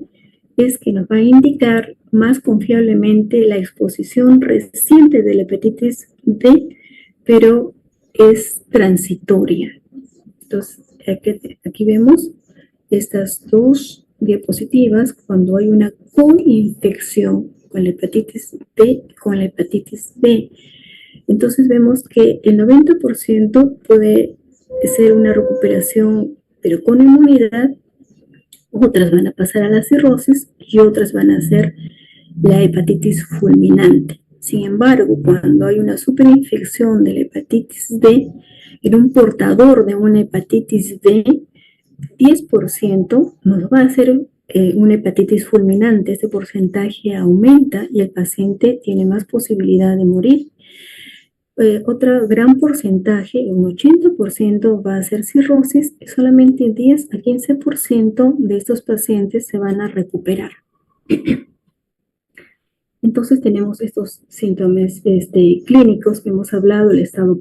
A: es que nos va a indicar más confiablemente la exposición reciente de la hepatitis D, pero es transitoria. Entonces, aquí vemos estas dos diapositivas cuando hay una coinfección con la hepatitis B con la hepatitis B. Entonces vemos que el 90% puede ser una recuperación, pero con inmunidad. Otras van a pasar a la cirrosis y otras van a ser la hepatitis fulminante. Sin embargo, cuando hay una superinfección de la hepatitis D en un portador de una hepatitis B, 10% nos va a hacer una hepatitis fulminante, este porcentaje aumenta y el paciente tiene más posibilidad de morir. Otro gran porcentaje, un 80% va a ser cirrosis y solamente 10 a 15% de estos pacientes se van a recuperar. Entonces tenemos estos síntomas clínicos que hemos hablado, el estado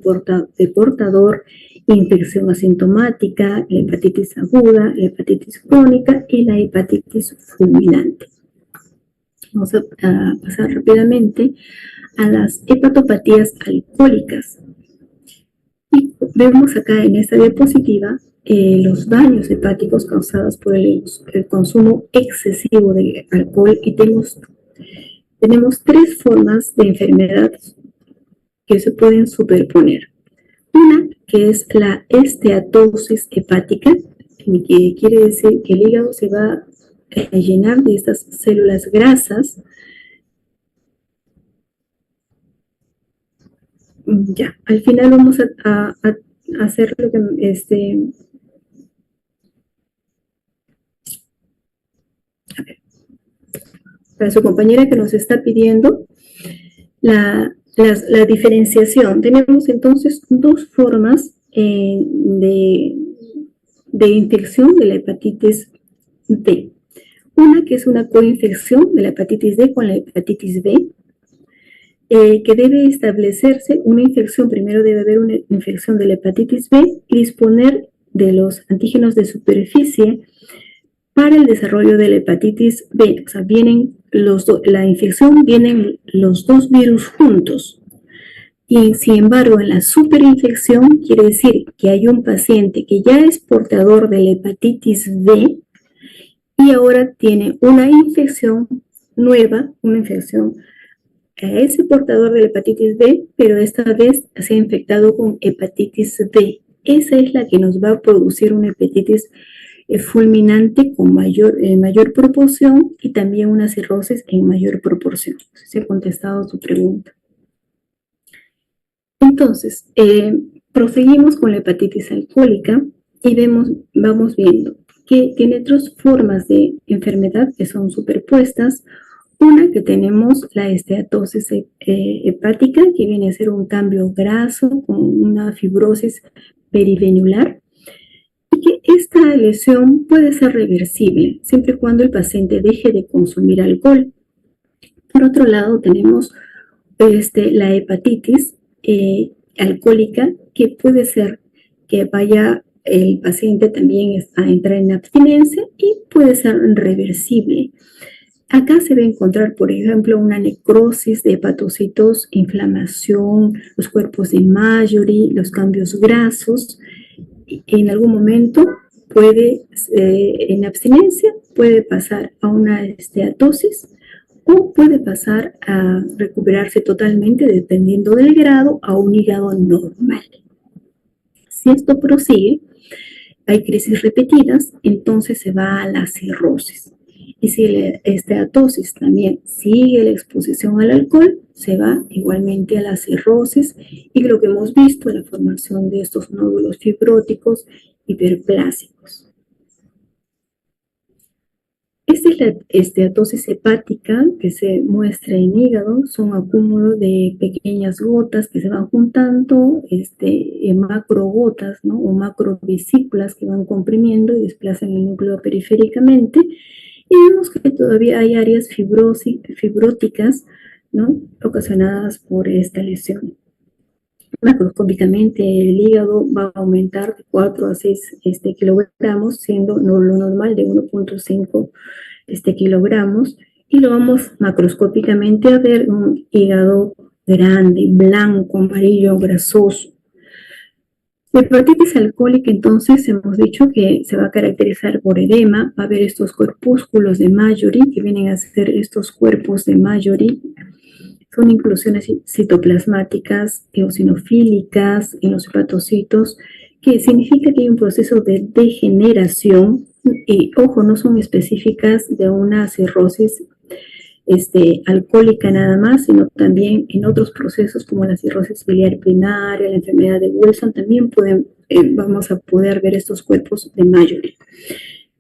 A: de portador, infección asintomática, la hepatitis aguda, la hepatitis crónica y la hepatitis fulminante. Vamos a pasar rápidamente a las hepatopatías alcohólicas. Y vemos acá en esta diapositiva los daños hepáticos causados por el consumo excesivo de alcohol y tenemos tres formas de enfermedad que se pueden superponer. Una que es la esteatosis hepática, que quiere decir que el hígado se va a llenar de estas células grasas. Ya, al final vamos a hacer lo que a ver, para su compañera que nos está pidiendo la diferenciación. Tenemos entonces dos formas de infección de la hepatitis D. Una que es una coinfección de la hepatitis D con la hepatitis B, que debe establecerse una infección. Primero debe haber una infección de la hepatitis B y disponer de los antígenos de superficie para el desarrollo de la hepatitis B. O sea, vienen la infección, vienen los dos virus juntos. Y sin embargo, en la superinfección quiere decir que hay un paciente que ya es portador de la hepatitis B y ahora tiene una infección nueva, una infección a ese portador de la hepatitis B, pero esta vez se ha infectado con hepatitis D. Esa es la que nos va a producir una hepatitis fulminante con mayor proporción y también una cirrosis en mayor proporción. No sé si he contestado tu pregunta. Entonces, proseguimos con la hepatitis alcohólica y vamos viendo que tiene tres formas de enfermedad que son superpuestas. Una que tenemos la esteatosis hepática, que viene a ser un cambio graso con una fibrosis perivenular, y que esta lesión puede ser reversible siempre y cuando el paciente deje de consumir alcohol. Por otro lado, tenemos la hepatitis alcohólica, que puede ser que vaya el paciente también a entrar en abstinencia y puede ser reversible. Acá se va a encontrar, por ejemplo, una necrosis de hepatocitos, inflamación, los cuerpos de Mallory, los cambios grasos. En algún momento en abstinencia, puede pasar a una esteatosis o puede pasar a recuperarse totalmente, dependiendo del grado, a un hígado normal. Si esto prosigue, hay crisis repetidas, entonces se va a la cirrosis. Y si la esteatosis también sigue la exposición al alcohol, se va igualmente a la cirrosis y lo que hemos visto, la formación de estos nódulos fibróticos hiperplásicos. Esta es la esteatosis hepática que se muestra en hígado. Son acúmulos de pequeñas gotas que se van juntando, macrogotas, ¿no? O macrovesículas que van comprimiendo y desplazan el núcleo periféricamente. Y vemos que todavía hay áreas fibróticas, ¿no? Ocasionadas por esta lesión. Macroscópicamente el hígado va a aumentar de 4 a 6 kilogramos, siendo lo normal de 1.5 kilogramos, y lo vamos macroscópicamente a ver un hígado grande, blanco, amarillo, grasoso. La hepatitis alcohólica, entonces, hemos dicho que se va a caracterizar por edema. Va a haber estos corpúsculos de Mallory, que vienen a ser estos cuerpos de Mallory. Son inclusiones citoplasmáticas, eosinofílicas en los hepatocitos, que significa que hay un proceso de degeneración. Y, ojo, no son específicas de una cirrosis alcohólica nada más, sino también en otros procesos como la cirrosis biliar primaria, la enfermedad de Wilson, también vamos a poder ver estos cuerpos de Mallory.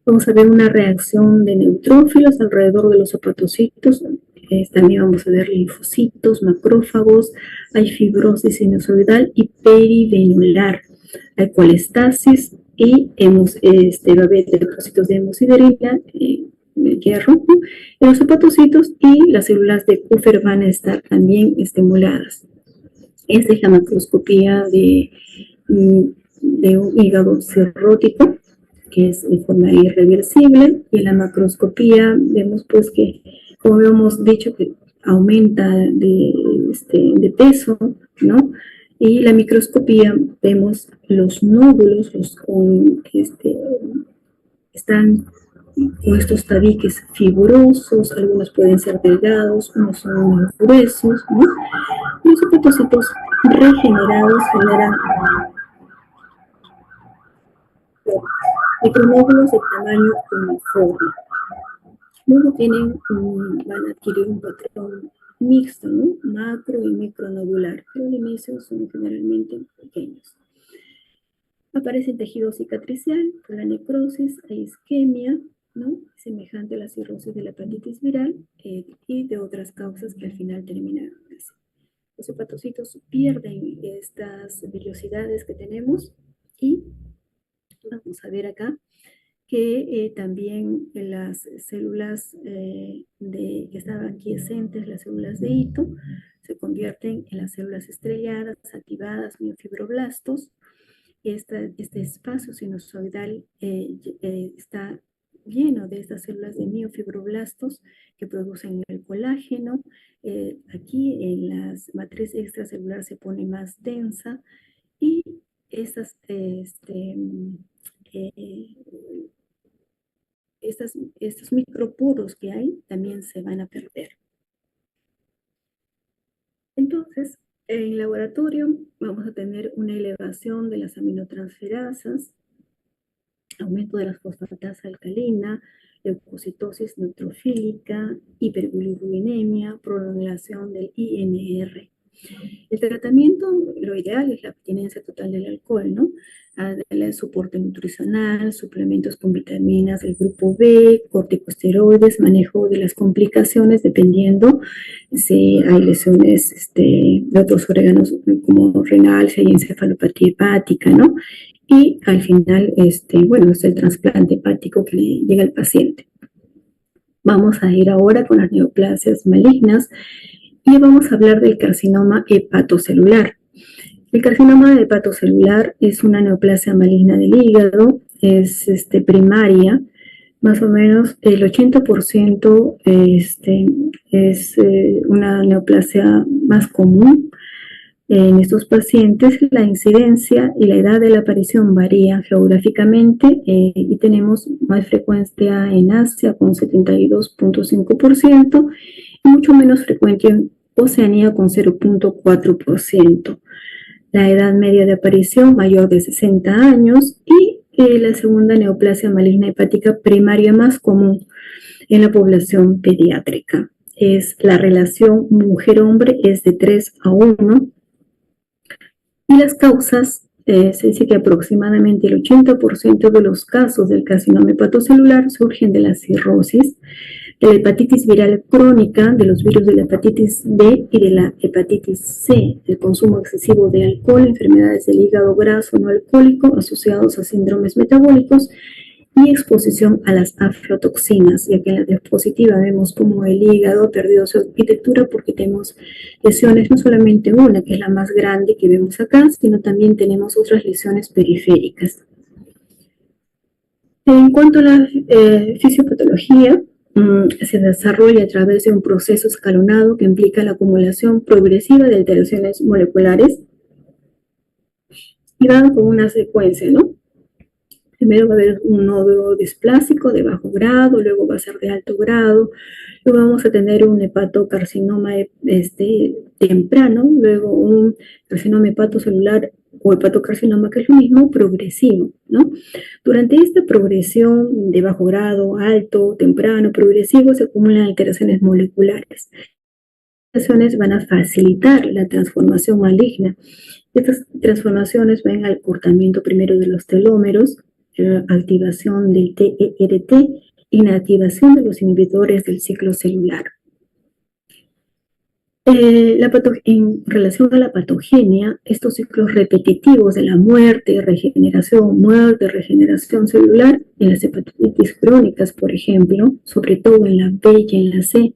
A: Vamos a ver una reacción de neutrófilos alrededor de los hepatocitos. También vamos a ver linfocitos, macrófagos, hay fibrosis sinusoidal y perivenular, hay colestasis y va a haber depósitos de hemosiderina, de hierro, ¿no?, en los hepatocitos, y las células de Kupffer van a estar también estimuladas. Esta es la macroscopía de un hígado cirrótico, que es de forma irreversible, y en la macroscopía vemos pues que, como habíamos dicho, que aumenta de peso, ¿no? Y la microscopía vemos los nódulos, están con estos tabiques fibrosos, algunos pueden ser delgados, unos son más gruesos, ¿no? Los hepatocitos regenerados generan micronódulos de tamaño uniforme. Luego van a adquirir un patrón mixto, ¿no?, macro y micronodular, pero al inicio son generalmente pequeños. Aparece tejido cicatricial por la necrosis, hay isquemia, ¿no?, semejante a la cirrosis de la hepatitis viral, y de otras causas que al final terminan así. Los hepatocitos pierden estas vellosidades que tenemos, y vamos a ver acá que también las células que estaban quiescentes, las células de Ito, se convierten en las células estrelladas, activadas, miofibroblastos. Este espacio sinusoidal está lleno de estas células de miofibroblastos que producen el colágeno. Aquí en la matriz extracelular se pone más densa, y estos microporos que hay también se van a perder. Entonces, en laboratorio vamos a tener una elevación de las aminotransferasas, aumento de la fosfatasa alcalina, leucocitosis neutrofílica, hiperbilirubinemia, prolongación del INR. El tratamiento, lo ideal es la abstinencia total del alcohol, ¿no? El soporte nutricional, suplementos con vitaminas del grupo B, corticosteroides, manejo de las complicaciones dependiendo si hay lesiones de otros órganos como renal, si hay encefalopatía hepática, ¿no? Y al final, es el trasplante hepático que le llega al paciente. Vamos a ir ahora con las neoplasias malignas y vamos a hablar del carcinoma hepatocelular. El carcinoma hepatocelular es una neoplasia maligna del hígado, es primaria, más o menos el 80% es una neoplasia más común. En estos pacientes la incidencia y la edad de la aparición varía geográficamente, y tenemos más frecuencia en Asia con 72.5% y mucho menos frecuente en Oceanía con 0.4%. La edad media de aparición mayor de 60 años, y la segunda neoplasia maligna hepática primaria más común en la población pediátrica. La relación mujer-hombre es de 3 a 1. Y las causas, se dice que aproximadamente el 80% de los casos del carcinoma hepatocelular surgen de la cirrosis, de la hepatitis viral crónica, de los virus de la hepatitis B y de la hepatitis C, del consumo excesivo de alcohol, enfermedades del hígado graso no alcohólico asociados a síndromes metabólicos y exposición a las aflatoxinas, ya que en la diapositiva vemos como el hígado ha perdido su arquitectura porque tenemos lesiones, no solamente una, que es la más grande que vemos acá, sino también tenemos otras lesiones periféricas. En cuanto a la fisiopatología, se desarrolla a través de un proceso escalonado que implica la acumulación progresiva de alteraciones moleculares y va con una secuencia, ¿no? Primero va a haber un nódulo displásico de bajo grado, luego va a ser de alto grado, luego vamos a tener un hepatocarcinoma temprano, luego un carcinoma hepatocelular o hepatocarcinoma, que es lo mismo, progresivo, ¿no? Durante esta progresión de bajo grado, alto, temprano, progresivo, se acumulan alteraciones moleculares. Las alteraciones van a facilitar la transformación maligna. Estas transformaciones van al cortamiento primero de los telómeros, activación del TERT, inactivación de los inhibidores del ciclo celular. En relación a la patogenia, estos ciclos repetitivos de la muerte, regeneración celular, en las hepatitis crónicas, por ejemplo, sobre todo en la B y en la C,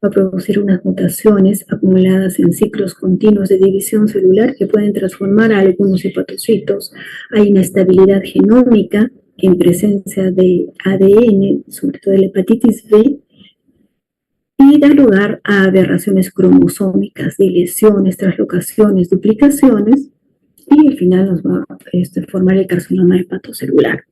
A: va a producir unas mutaciones acumuladas en ciclos continuos de división celular que pueden transformar a algunos hepatocitos. Hay inestabilidad genómica en presencia de ADN, sobre todo de la hepatitis B, y da lugar a aberraciones cromosómicas, lesiones, translocaciones, duplicaciones, y al final nos va a formar el carcinoma hepatocelular.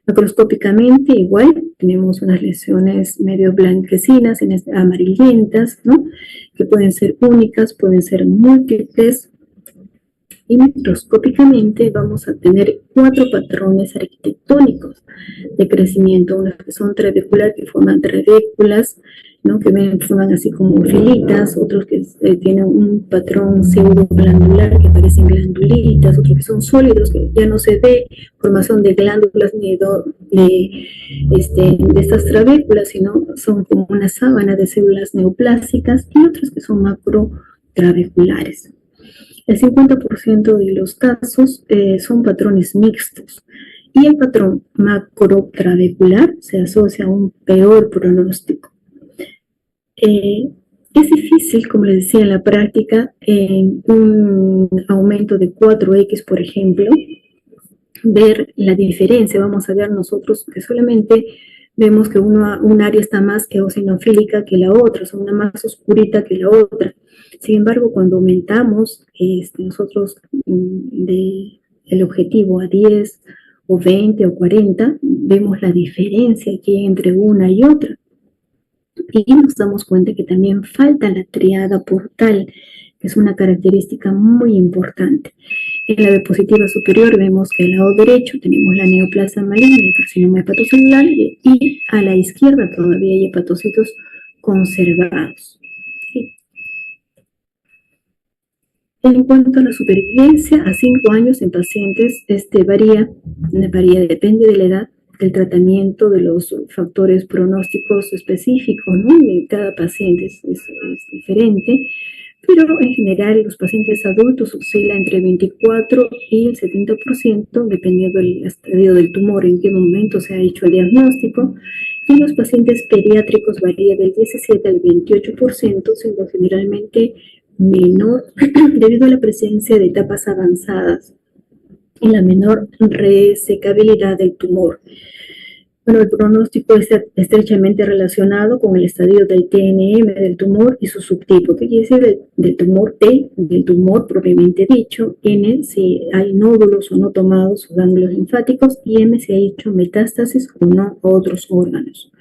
A: Macroscópicamente igual tenemos unas lesiones medio blanquecinas, amarillentas, ¿no? Que pueden ser únicas, pueden ser múltiples, y microscópicamente vamos a tener 4 patrones arquitectónicos de crecimiento, unos que son trabecular, que forman trabéculas, ¿no? Que forman así como filitas, otros que tienen un patrón pseudoglandular, que parecen glandulitas, otros que son sólidos, que ya no se ve formación de glándulas ni de estas trabéculas, sino son como una sábana de células neoplásicas, y otros que son macrotrabeculares. El 50% de los casos son patrones mixtos, y el patrón macrotrabecular se asocia a un peor pronóstico. Es difícil, como les decía, en la práctica, en un aumento de 4X, por ejemplo, ver la diferencia. Vamos a ver nosotros que solamente vemos que un área está más eosinofílica que la otra, o sea, una más oscurita que la otra. Sin embargo, cuando aumentamos nosotros el objetivo a 10 o 20 o 40, vemos la diferencia que hay entre una y otra. Y nos damos cuenta que también falta la triada portal, que es una característica muy importante. En la diapositiva superior vemos que al lado derecho tenemos la neoplasia maligna y el carcinoma hepatocelular, y a la izquierda todavía hay hepatocitos conservados. En cuanto a la supervivencia, a 5 años en pacientes, varía, depende de la edad, del tratamiento, de los factores pronósticos específicos, ¿no? De cada paciente es diferente, pero en general los pacientes adultos oscilan entre 24 y el 70%, dependiendo del estadio del tumor, en qué momento se ha hecho el diagnóstico, y en los pacientes pediátricos varía del 17 al 28%, siendo generalmente menor debido a la presencia de etapas avanzadas y la menor resecabilidad del tumor. Bueno, el pronóstico está estrechamente relacionado con el estadio del TNM del tumor y su subtipo. ¿Qué quiere decir del tumor? T, del tumor propiamente dicho, N, si hay nódulos o no tomados o ganglios linfáticos, y M, si ha hecho metástasis o no a otros órganos.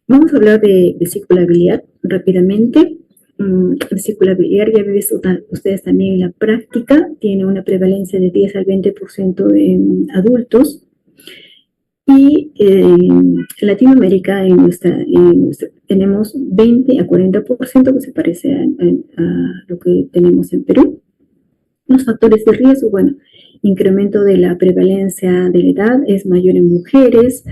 A: Vamos a hablar de vesícula biliar rápidamente. Vesícula biliar, ya habéis visto ustedes también en la práctica, tiene una prevalencia de 10 al 20% en adultos. Y en Latinoamérica tenemos 20 a 40%, que se parece a lo que tenemos en Perú. Los factores de riesgo, bueno, incremento de la prevalencia de la edad es mayor en mujeres,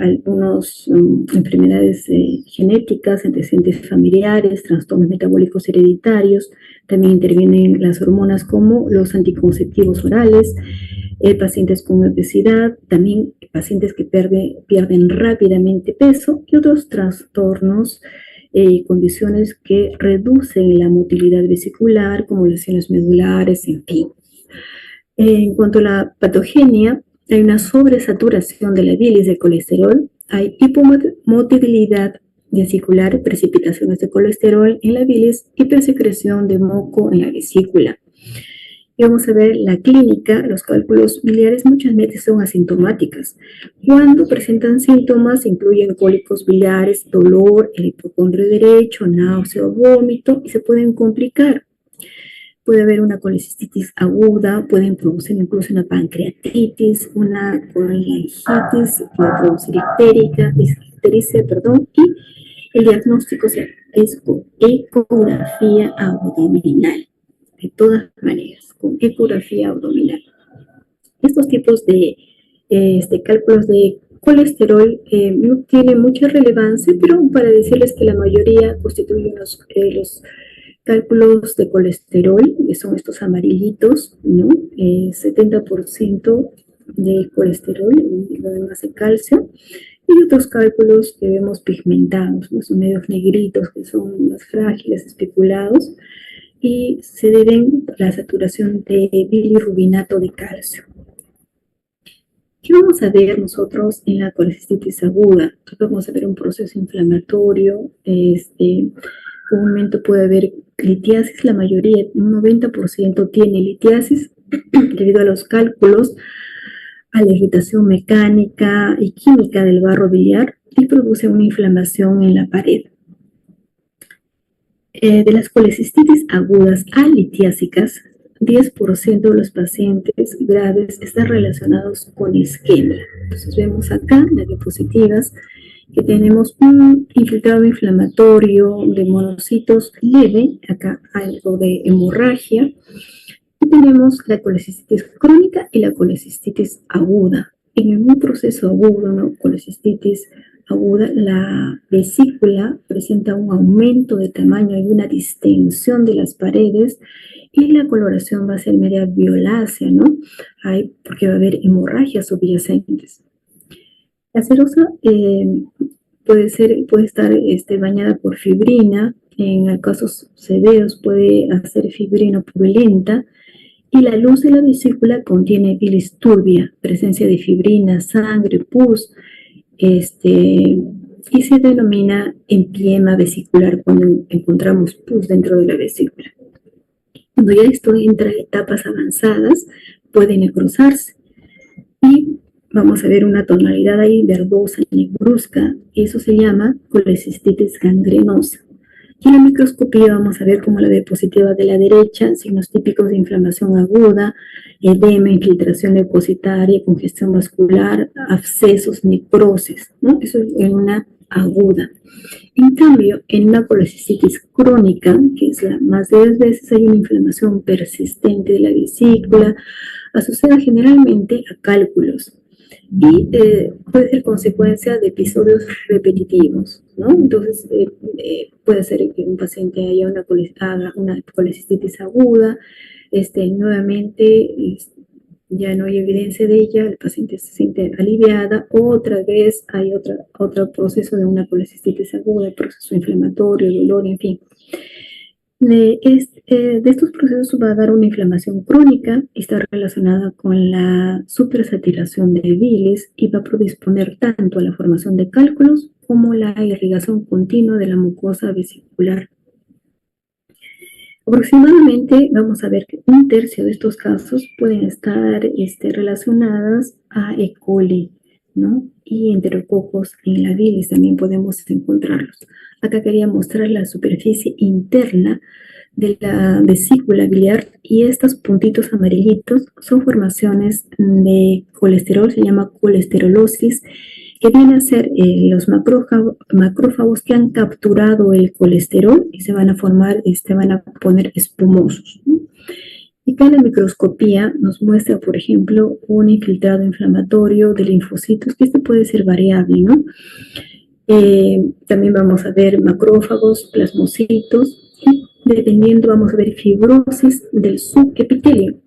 A: algunas enfermedades genéticas, antecedentes familiares, trastornos metabólicos hereditarios, también intervienen las hormonas como los anticonceptivos orales, pacientes con obesidad, también pacientes que pierden rápidamente peso, y otros trastornos y condiciones que reducen la motilidad vesicular, como lesiones medulares, en fin. En cuanto a la patogenia, hay una sobresaturación de la bilis de colesterol, hay hipomotilidad vesicular, precipitaciones de colesterol en la bilis, hipersecreción de moco en la vesícula. Y vamos a ver la clínica. Los cálculos biliares muchas veces son asintomáticas. Cuando presentan síntomas, incluyen cólicos biliares, dolor, el hipocondrio derecho, náusea o vómito, y se pueden complicar. Puede haber una colecistitis aguda, pueden producir incluso una pancreatitis, una colingitis, puede producir ictericia, y el diagnóstico es con ecografía abdominal, de todas maneras, con ecografía abdominal. Estos tipos de cálculos de colesterol no tienen mucha relevancia, pero para decirles que la mayoría constituyen los cálculos de colesterol, que son estos amarillitos, ¿no? 70% de colesterol y lo demás de calcio. Y otros cálculos que vemos pigmentados, ¿no? Son medios negritos, que son más frágiles, especulados, y se deben a la saturación de bilirrubinato de calcio. ¿Qué vamos a ver nosotros en la colecistitis aguda? Vamos a ver un proceso inflamatorio, un momento puede haber litiasis, la mayoría, un 90% tiene litiasis debido a los cálculos, a la irritación mecánica y química del barro biliar y produce una inflamación en la pared. De las colecistitis agudas a litiásicas, 10% de los pacientes graves están relacionados con isquemia. Entonces vemos acá en las diapositivas que tenemos un infiltrado inflamatorio de monocitos leve, acá algo de hemorragia, y tenemos la colecistitis crónica y la colecistitis aguda. En un proceso agudo, ¿no? Colecistitis aguda, la vesícula presenta un aumento de tamaño y una distensión de las paredes y la coloración va a ser media violácea, ¿no? Porque va a haber hemorragias subyacentes. La serosa puede estar bañada por fibrina, en casos severos puede hacer fibrina purulenta, y la luz de la vesícula contiene bilis turbia, presencia de fibrina, sangre, pus, y se denomina empiema vesicular cuando encontramos pus dentro de la vesícula. Cuando ya esto entra a etapas avanzadas, puede necrosarse y vamos a ver una tonalidad ahí verdosa, negruzca, eso se llama colecistitis gangrenosa. Y en la microscopía vamos a ver como la diapositiva de la derecha, signos típicos de inflamación aguda, edema, infiltración leucocitaria, congestión vascular, abscesos, necrosis, ¿no? Eso es en una aguda. En cambio, en una colecistitis crónica, que es la más de 10 veces, hay una inflamación persistente de la vesícula, asociada generalmente a cálculos y puede ser consecuencia de episodios repetitivos, ¿no? Entonces, puede ser que un paciente haga una colecistitis aguda, nuevamente ya no hay evidencia de ella, el paciente se siente aliviada, otra vez hay otro proceso de una colecistitis aguda, proceso inflamatorio, dolor, en fin. De estos procesos va a dar una inflamación crónica y está relacionada con la supersaturación de bilis y va a predisponer tanto a la formación de cálculos como la irrigación continua de la mucosa vesicular. Aproximadamente vamos a ver que un tercio de estos casos pueden estar relacionadas a E. coli, ¿no? Y enterococos en la bilis también podemos encontrarlos. Acá quería mostrar la superficie interna de la vesícula biliar y estos puntitos amarillitos son formaciones de colesterol, se llama colesterolosis, que viene a ser los macrófagos que han capturado el colesterol y se van a formar, van a poner espumosos, ¿no? Y acá en la microscopía nos muestra, por ejemplo, un infiltrado inflamatorio de linfocitos, que esto puede ser variable, ¿no? También vamos a ver macrófagos, plasmocitos, y dependiendo vamos a ver fibrosis del subepitelio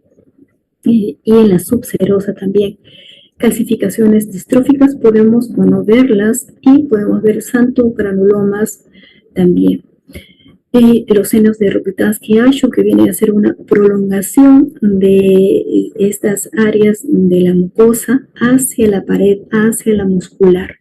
A: y en la subserosa también. Calcificaciones distróficas podemos o no verlas y podemos ver santogranulomas también. Los senos de Rokitansky-Ashoff, que viene a ser una prolongación de estas áreas de la mucosa hacia la pared, hacia la muscular.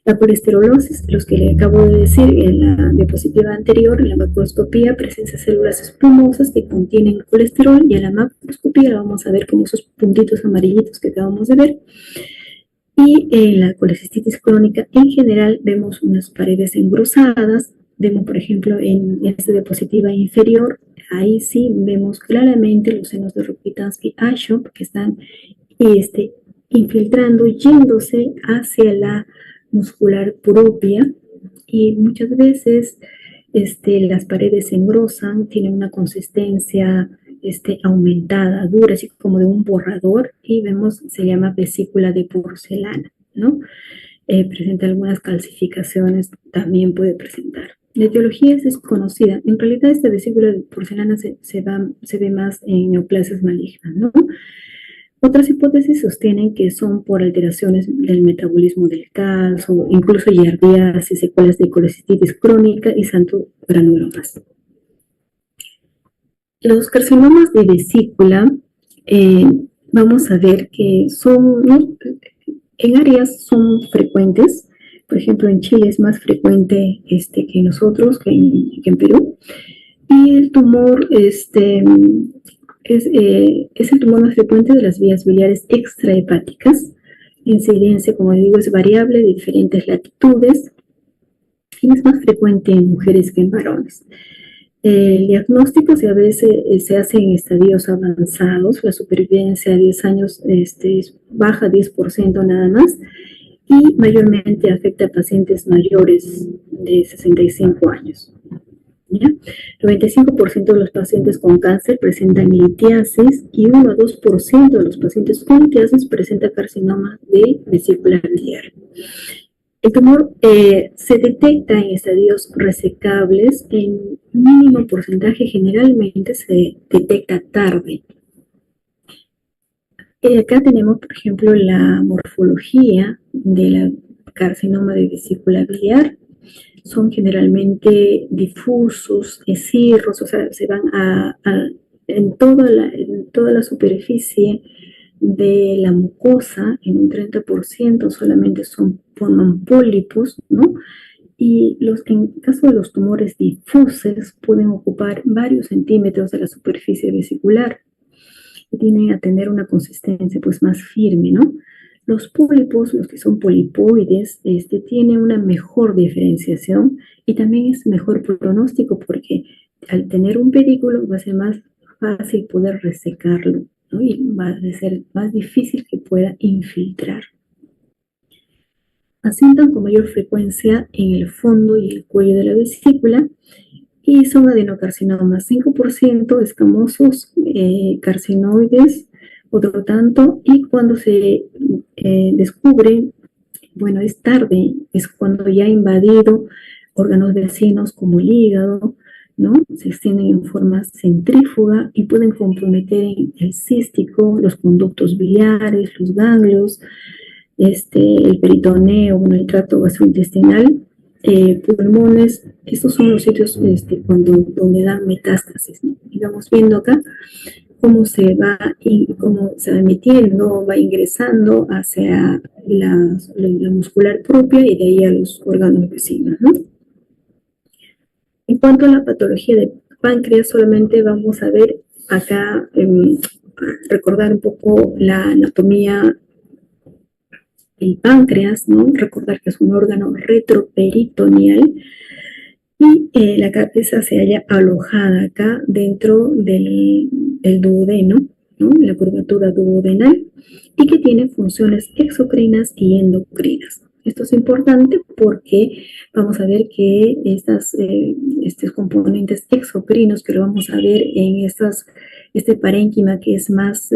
A: La colesterolosis, los que le acabo de decir en la diapositiva anterior, en la macroscopía, presencia de células espumosas que contienen colesterol, y en la macroscopía la vamos a ver como esos puntitos amarillitos que acabamos de ver. Y en la colecistitis crónica, en general, vemos unas paredes engrosadas. Vemos, por ejemplo, en esta diapositiva inferior, ahí sí vemos claramente los senos de Rokitansky-Ashoff que están infiltrando, yéndose hacia la muscular propia, y muchas veces las paredes se engrosan, tienen una consistencia aumentada, dura, así como de un borrador, y vemos, se llama vesícula de porcelana, ¿no? Presenta algunas calcificaciones, también puede presentar. La etiología es desconocida. En realidad, esta vesícula de porcelana se ve más en neoplasias malignas, ¿no? Otras hipótesis sostienen que son por alteraciones del metabolismo del calcio, incluso giardiasis, secuelas de colecistitis crónica y santogranulomas. Los carcinomas de vesícula, vamos a ver que son, ¿no? En áreas son frecuentes. Por ejemplo, en Chile es más frecuente que nosotros, que en Perú. Y el tumor es el tumor más frecuente de las vías biliares extrahepáticas. La incidencia, como digo, es variable de diferentes latitudes y es más frecuente en mujeres que en varones. El diagnóstico a veces se hace en estadios avanzados. La supervivencia a 10 años baja 10% nada más, y mayormente afecta a pacientes mayores de 65 años. ¿Ya? 95% de los pacientes con cáncer presentan litiasis y 1 a 2% de los pacientes con litiasis presenta carcinoma de vesícula biliar. El tumor se detecta en estadios resecables en mínimo porcentaje, generalmente se detecta tarde. Acá tenemos, por ejemplo, la morfología de la carcinoma de vesícula biliar. Son generalmente difusos, cirros, o sea, se van en toda la superficie de la mucosa. En un 30% solamente forman pólipos, ¿no? Y en caso de los tumores difusos pueden ocupar varios centímetros de la superficie vesicular y tienen a tener una consistencia pues más firme, ¿no? Los pólipos, los que son polipoides, tienen una mejor diferenciación y también es mejor pronóstico porque al tener un pedículo va a ser más fácil poder resecarlo, ¿no? Y va a ser más difícil que pueda infiltrar. Asientan con mayor frecuencia en el fondo y el cuello de la vesícula y son adenocarcinomas, 5% escamosos, carcinoides, otro tanto, y cuando se descubre, bueno, es tarde, es cuando ya ha invadido órganos vecinos como el hígado, ¿no? Se extienden en forma centrífuga y pueden comprometer el cístico, los conductos biliares, los ganglios, el peritoneo, bueno, el tracto gastrointestinal, pulmones. Estos son los sitios donde dan metástasis, ¿no? Y vamos viendo acá cómo se va metiendo, va ingresando hacia la muscular propia y de ahí a los órganos vecinos, ¿no? En cuanto a la patología de páncreas, solamente vamos a ver acá, recordar un poco la anatomía del páncreas, ¿no? Recordar que es un órgano retroperitoneal y la cabeza se halla alojada acá dentro del duodeno, ¿no? La curvatura duodenal, y que tiene funciones exocrinas y endocrinas. Esto es importante porque vamos a ver que estos componentes exocrinos, que lo vamos a ver en este parénquima que es más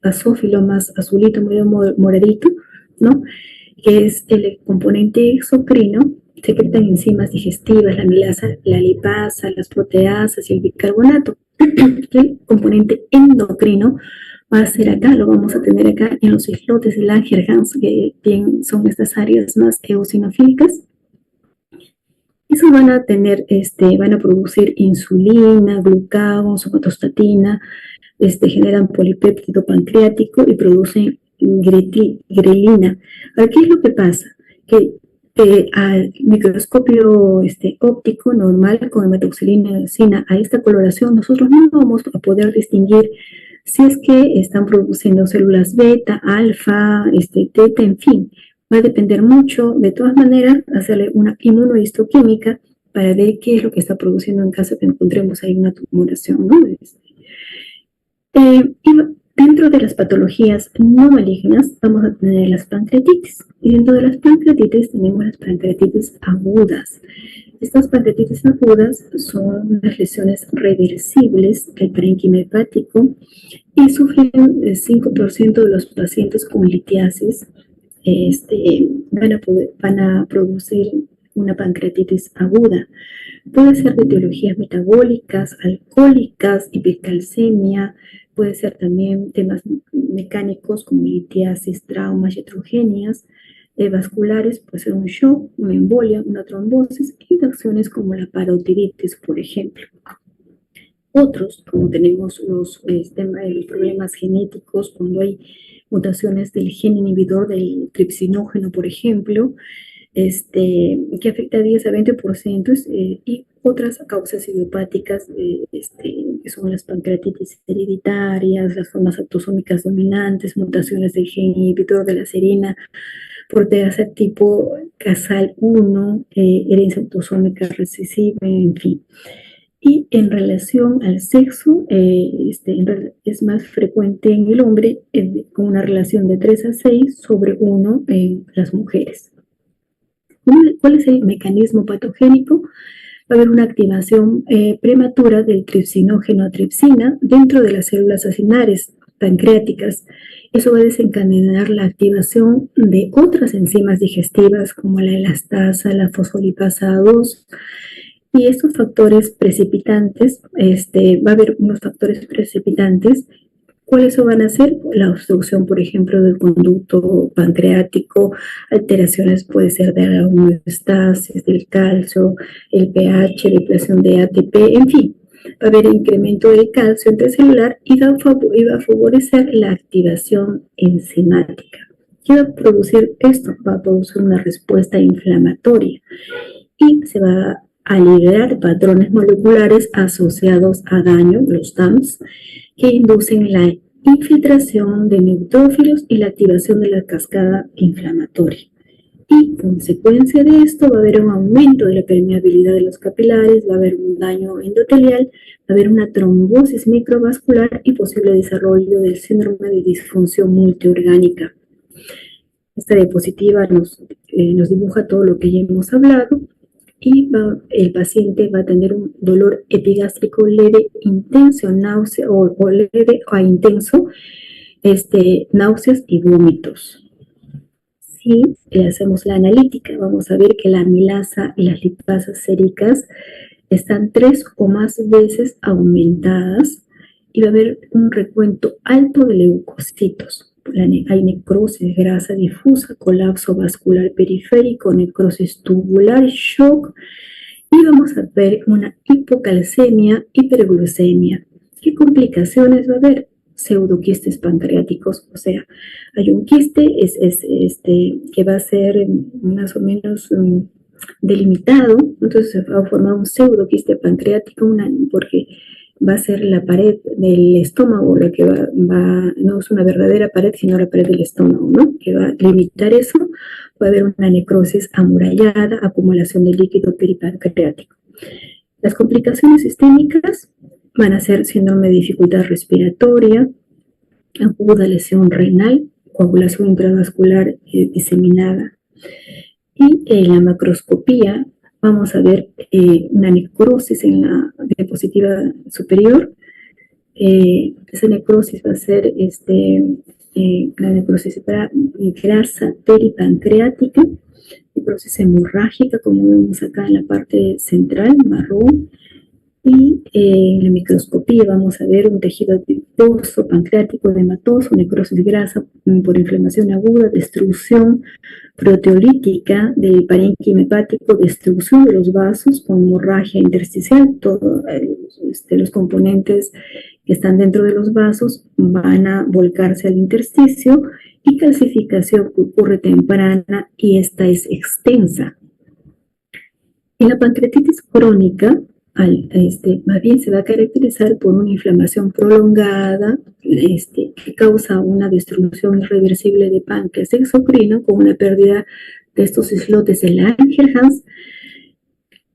A: basófilo, más azulito, medio moradito, ¿no? Que es el componente exocrino. Secretan enzimas digestivas, la amilasa, la lipasa, las proteasas y el bicarbonato. El componente endocrino va a ser acá, lo vamos a tener acá en los islotes de Langerhans, que bien son estas áreas más eosinofílicas. Eso van a tener, van a producir insulina, glucagón, somatostatina, generan polipéptido pancreático y producen grelina. Ahora, ¿qué es lo que pasa? Que al microscopio óptico normal con hematoxilina a esta coloración, nosotros no vamos a poder distinguir si es que están produciendo células beta, alfa, teta, en fin. Va a depender mucho, de todas maneras, hacerle una inmunohistoquímica para ver qué es lo que está produciendo en caso de que encontremos ahí una tumoración, ¿no? Y dentro de las patologías no malignas vamos a tener las pancreatitis. Y dentro de las pancreatitis tenemos las pancreatitis agudas. Estas pancreatitis agudas son unas lesiones reversibles del parénquima hepático y sufren el 5% de los pacientes con litiasis van a producir una pancreatitis aguda. Puede ser de etiologías metabólicas, alcohólicas, hipercalcemia, puede ser también temas mecánicos como litiasis, traumas, iatrogenias, vasculares, puede ser un shock, una embolia, una trombosis y infecciones como la parotiditis, por ejemplo. Otros, como tenemos los problemas genéticos, cuando hay mutaciones del gen inhibidor del tripsinógeno, por ejemplo, que afecta a 10 a 20%, y otras causas idiopáticas, que son las pancreatitis hereditarias, las formas autosómicas dominantes, mutaciones del gen inhibidor de la serina, proteasa tipo CASAL1, herencia autosómica recesiva, en fin. Y en relación al sexo, es más frecuente en el hombre, con una relación de 3 a 6 sobre 1 en las mujeres. ¿Cuál es el mecanismo patogénico? Va a haber una activación prematura del tripsinógeno tripsina dentro de las células acinares pancreáticas. Eso va a desencadenar la activación de otras enzimas digestivas como la elastasa, la fosfolipasa A2, y estos factores precipitantes, va a haber unos factores precipitantes. ¿Cuáles van a ser? La obstrucción, por ejemplo, del conducto pancreático, alteraciones puede ser de la homeostasis, del calcio, el pH, depresión de ATP, en fin. Va a haber incremento del calcio intracelular y va a favorecer la activación enzimática. ¿Qué va a producir esto? Va a producir una respuesta inflamatoria y se va a liberar patrones moleculares asociados a daño, los DAMPs, que inducen la infiltración de neutrófilos y la activación de la cascada inflamatoria. Y consecuencia de esto va a haber un aumento de la permeabilidad de los capilares, va a haber un daño endotelial, va a haber una trombosis microvascular y posible desarrollo del síndrome de disfunción multiorgánica. Esta diapositiva nos dibuja todo lo que ya hemos hablado. Y el paciente va a tener un dolor epigástrico leve, intenso, o leve a intenso, náuseas y vómitos. Si le hacemos la analítica, vamos a ver que la amilasa y las lipasas séricas están 3 o más veces aumentadas y va a haber un recuento alto de leucocitos. Hay necrosis, grasa difusa, colapso vascular periférico, necrosis tubular, shock, y vamos a ver una hipocalcemia, hiperglucemia. ¿Qué complicaciones va a haber? Pseudoquistes pancreáticos, o sea, hay un quiste que va a ser más o menos delimitado, entonces se va a formar un pseudoquiste pancreático, porque va a ser la pared del estómago la que no es una verdadera pared, sino la pared del estómago, ¿no? Que va a limitar eso. Puede haber una necrosis amurallada, acumulación de líquido peripancreático. Las complicaciones sistémicas van a ser síndrome de dificultad respiratoria, aguda lesión renal, coagulación intravascular diseminada. Y en la macroscopía vamos a ver una necrosis en la diapositiva superior. Esa necrosis va a ser la necrosis grasa peripancreática, necrosis hemorrágica, como vemos acá en la parte central, marrón. Y en la microscopía vamos a ver un tejido adiposo, pancreático, hematoso, necrosis grasa por inflamación aguda, destrucción proteolítica del parénquima hepático, destrucción de los vasos con hemorragia intersticial. Todos los componentes que están dentro de los vasos van a volcarse al intersticio, y calcificación que ocurre temprana, y esta es extensa. En la pancreatitis crónica, más bien se va a caracterizar por una inflamación prolongada, que causa una destrucción irreversible de páncreas exocrino con una pérdida de estos islotes de Langerhans.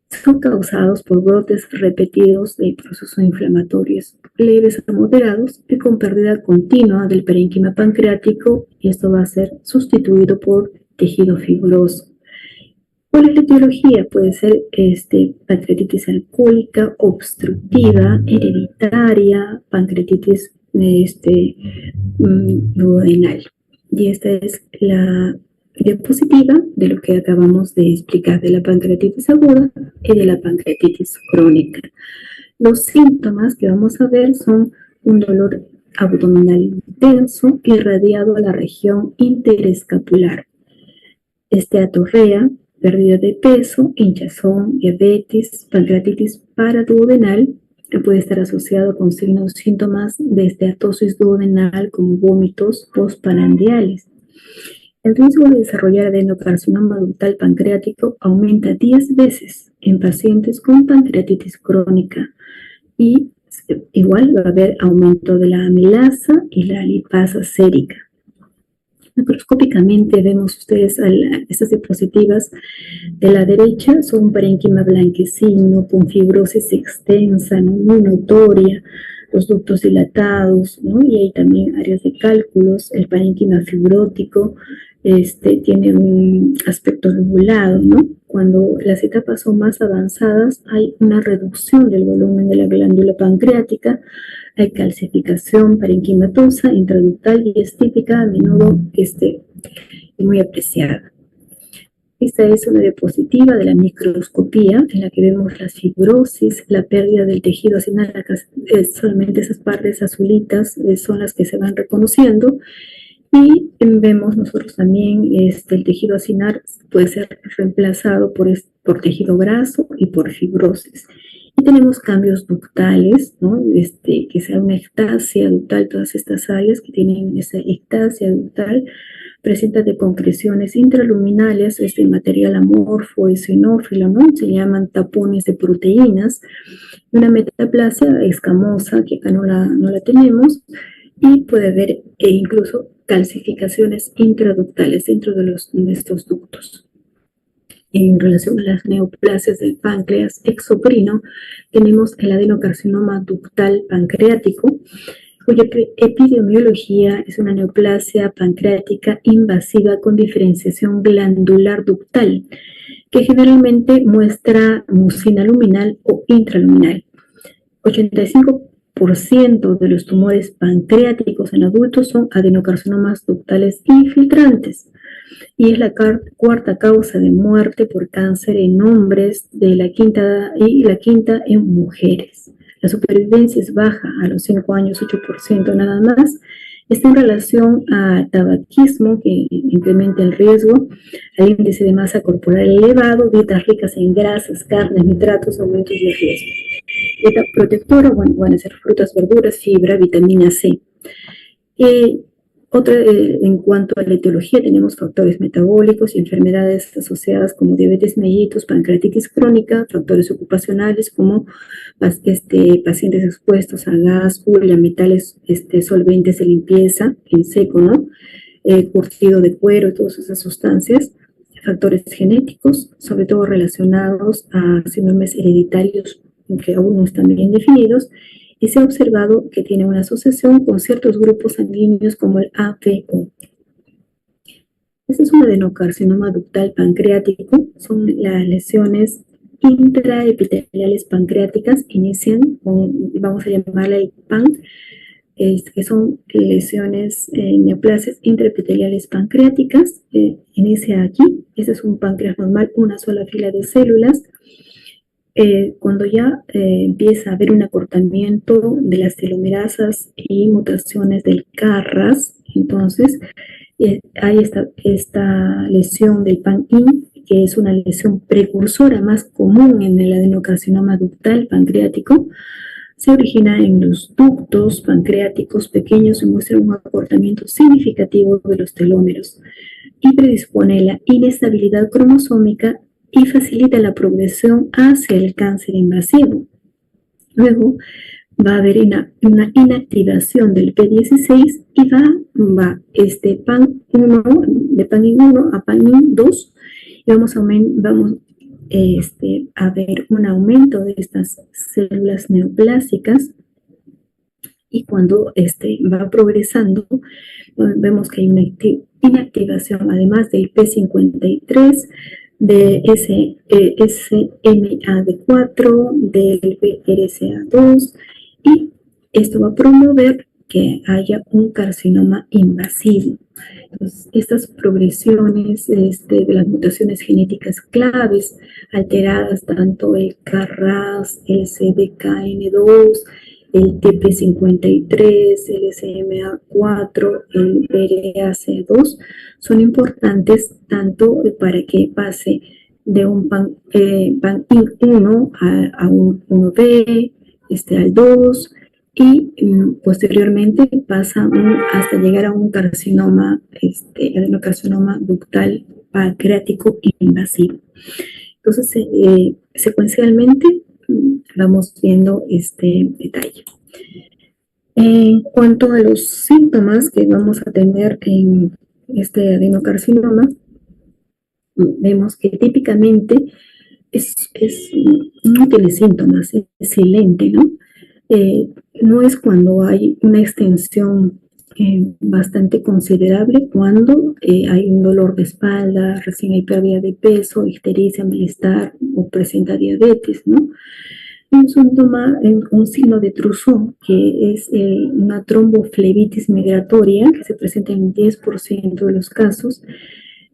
A: Son causados por brotes repetidos de procesos inflamatorios leves a moderados y con pérdida continua del parénquima pancreático, y esto va a ser sustituido por tejido fibroso. ¿Cuál es la etiología? Puede ser pancreatitis alcohólica, obstructiva, hereditaria, pancreatitis duodenal. Y esta es la diapositiva de lo que acabamos de explicar de la pancreatitis aguda y de la pancreatitis crónica. Los síntomas que vamos a ver son un dolor abdominal intenso irradiado a la región interescapular, atorrea, pérdida de peso, hinchazón, diabetes, pancreatitis paraduodenal, que puede estar asociado con signos síntomas de esteatosis duodenal como vómitos postprandiales. El riesgo de desarrollar adenocarcinoma ductal pancreático aumenta 10 veces en pacientes con pancreatitis crónica y igual va a haber aumento de la amilasa y la lipasa sérica. Macroscópicamente vemos ustedes estas diapositivas de la derecha, son un parénquima blanquecino con fibrosis extensa, ¿no? Muy notoria, los ductos dilatados, ¿no? Y hay también áreas de cálculos, el parénquima fibrótico tiene un aspecto lobulado, ¿no? Cuando las etapas son más avanzadas hay una reducción del volumen de la glándula pancreática, hay calcificación parenquimatosa, intraductal y es típica, a menudo muy apreciada. Esta es una diapositiva de la microscopía en la que vemos la fibrosis, la pérdida del tejido acinar. Solamente esas partes azulitas son las que se van reconociendo. Y vemos nosotros también el tejido acinar puede ser reemplazado por tejido graso y por fibrosis. Y tenemos cambios ductales, ¿no? Que sea una ectasia ductal, todas estas áreas que tienen esa ectasia ductal presentan de concreciones intraluminales, material amorfo, eosinófilo, ¿no? Se llaman tapones de proteínas. Una metaplasia escamosa, que acá no la tenemos, y puede haber incluso calcificaciones intraductales dentro de estos ductos. En relación a las neoplasias del páncreas exocrino, tenemos el adenocarcinoma ductal pancreático, cuya epidemiología es una neoplasia pancreática invasiva con diferenciación glandular ductal, que generalmente muestra mucina luminal o intraluminal. 85% de los tumores pancreáticos en adultos son adenocarcinomas ductales infiltrantes y es la cuarta causa de muerte por cáncer en hombres y la quinta en mujeres. La supervivencia es baja, a los 5 años 8% nada más. Está en relación al tabaquismo, que incrementa el riesgo, al índice de masa corporal elevado, dietas ricas en grasas, carnes, nitratos, aumentos de riesgo. Dieta protectora, bueno, van a ser frutas, verduras, fibra, vitamina C. En cuanto a la etiología, tenemos factores metabólicos y enfermedades asociadas como diabetes mellitus, pancreatitis crónica, factores ocupacionales como pacientes expuestos a gas, hulla, metales, solventes de limpieza en seco, ¿no? Curtido de cuero, todas esas sustancias, factores genéticos, sobre todo relacionados a síndromes hereditarios que aún no están bien definidos, y se ha observado que tiene una asociación con ciertos grupos sanguíneos como el APO. Este es un adenocarcinoma ductal pancreático, son las lesiones intraepiteliales pancreáticas, inician con, vamos a llamarle el PAN, que son lesiones, neoplasias intraepiteliales pancreáticas, inicia aquí. Este es un páncreas normal, una sola fila de células. Cuando ya empieza a haber un acortamiento de las telomerasas y mutaciones del CARRAS, entonces hay esta lesión del PAN-IN, que es una lesión precursora más común en el adenocarcinoma ductal pancreático. Se origina en los ductos pancreáticos pequeños y muestra un acortamiento significativo de los telómeros y predispone a la inestabilidad cromosómica y facilita la progresión hacia el cáncer invasivo. Luego va a haber una inactivación del P16 y va PAN1, de PAN1 a PAN2, y vamos a ver un aumento de estas células neoplásicas, y cuando va progresando, vemos que hay una inactivación, además del P53, de SMAD4, del BRCA2, y esto va a promover que haya un carcinoma invasivo. Entonces, estas progresiones de las mutaciones genéticas claves alteradas, tanto el KRAS, el CDKN2, el TP53, el SMA4, el BRCA2, son importantes tanto para que pase de un PAN1 a un 1B, al 2, y posteriormente pasa hasta llegar a un carcinoma, adenocarcinoma ductal pancreático invasivo. Entonces, secuencialmente vamos viendo este detalle. En cuanto a los síntomas que vamos a tener en este adenocarcinoma, vemos que típicamente no tiene síntomas, es silente, ¿no? No es cuando hay una extensión bastante considerable, cuando hay un dolor de espalda, recién hay pérdida de peso, ictericia, malestar o presenta diabetes, ¿no? Un síntoma, un signo de Trousseau, que es una tromboflebitis migratoria que se presenta en 10% de los casos,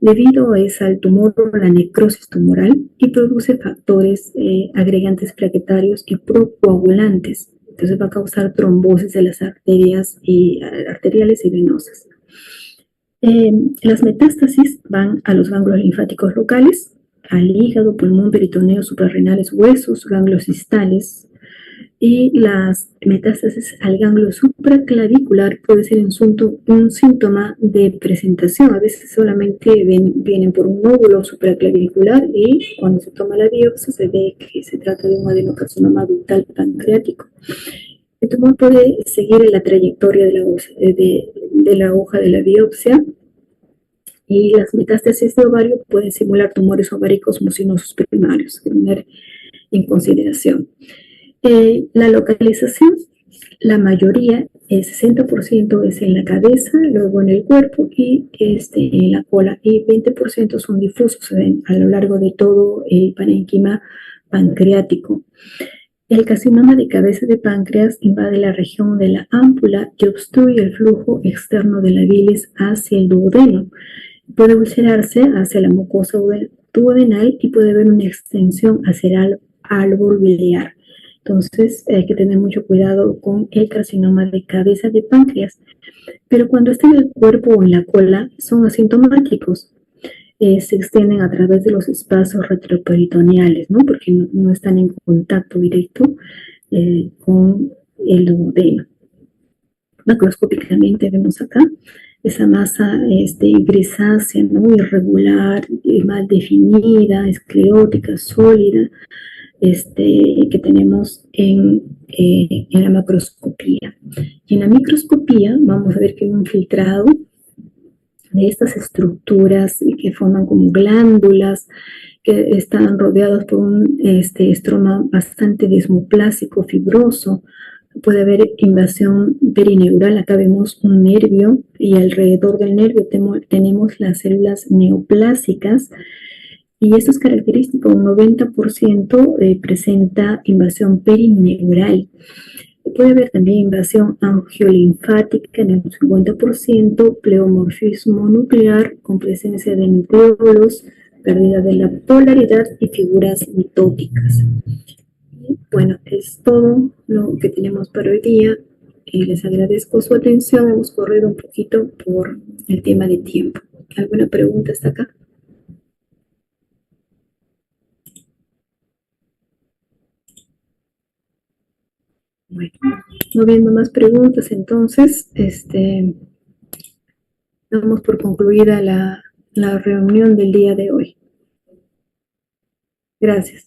A: debido al tumor o la necrosis tumoral, y produce factores agregantes plaquetarios y procoagulantes. Entonces va a causar trombosis de las arterias arteriales y venosas. Las metástasis van a los ganglios linfáticos locales, al hígado, pulmón, peritoneo, suprarrenales, huesos, ganglios distales, y las metástasis al ganglio supraclavicular puede ser un síntoma de presentación. A veces solamente vienen por un nódulo supraclavicular, y cuando se toma la biopsia se ve que se trata de un adenocarcinoma ductal pancreático. El tumor puede seguir la trayectoria de la hoja de la biopsia, y las metástasis de ovario pueden simular tumores ováricos mucinosos primarios, que tener en consideración. La localización, la mayoría, el 60% es en la cabeza, luego en el cuerpo y en la cola, y 20% son difusos, se ven a lo largo de todo el parénquima pancreático. El carcinoma de cabeza de páncreas invade la región de la ámpula y obstruye el flujo externo de la bilis hacia el duodeno. Puede ulcerarse hacia la mucosa duodenal y puede haber una extensión hacia el árbol biliar. Entonces hay que tener mucho cuidado con el carcinoma de cabeza de páncreas. Pero cuando está en el cuerpo o en la cola, son asintomáticos. Se extienden a través de los espacios retroperitoneales, ¿no? Porque no están en contacto directo con el duodeno. Macroscópicamente vemos acá esa masa grisácea, ¿no? Irregular, mal definida, esclerótica, sólida, que tenemos en la macroscopía. Y en la microscopía vamos a ver que hay un filtrado de estas estructuras que forman como glándulas, que están rodeadas por un estroma bastante desmoplásico, fibroso. Puede haber invasión perineural. Acá vemos un nervio, y alrededor del nervio tenemos las células neoplásicas, y esto es característico. Un 90% presenta invasión perineural. Puede haber también invasión angiolinfática en el 50%, pleomorfismo nuclear con presencia de nucleolos, pérdida de la polaridad y figuras mitóticas. Bueno, es todo lo que tenemos para hoy día. Les agradezco su atención. Hemos corrido un poquito por el tema de tiempo. ¿Alguna pregunta hasta acá? Bueno, no viendo más preguntas, entonces, damos por concluida la reunión del día de hoy. Gracias.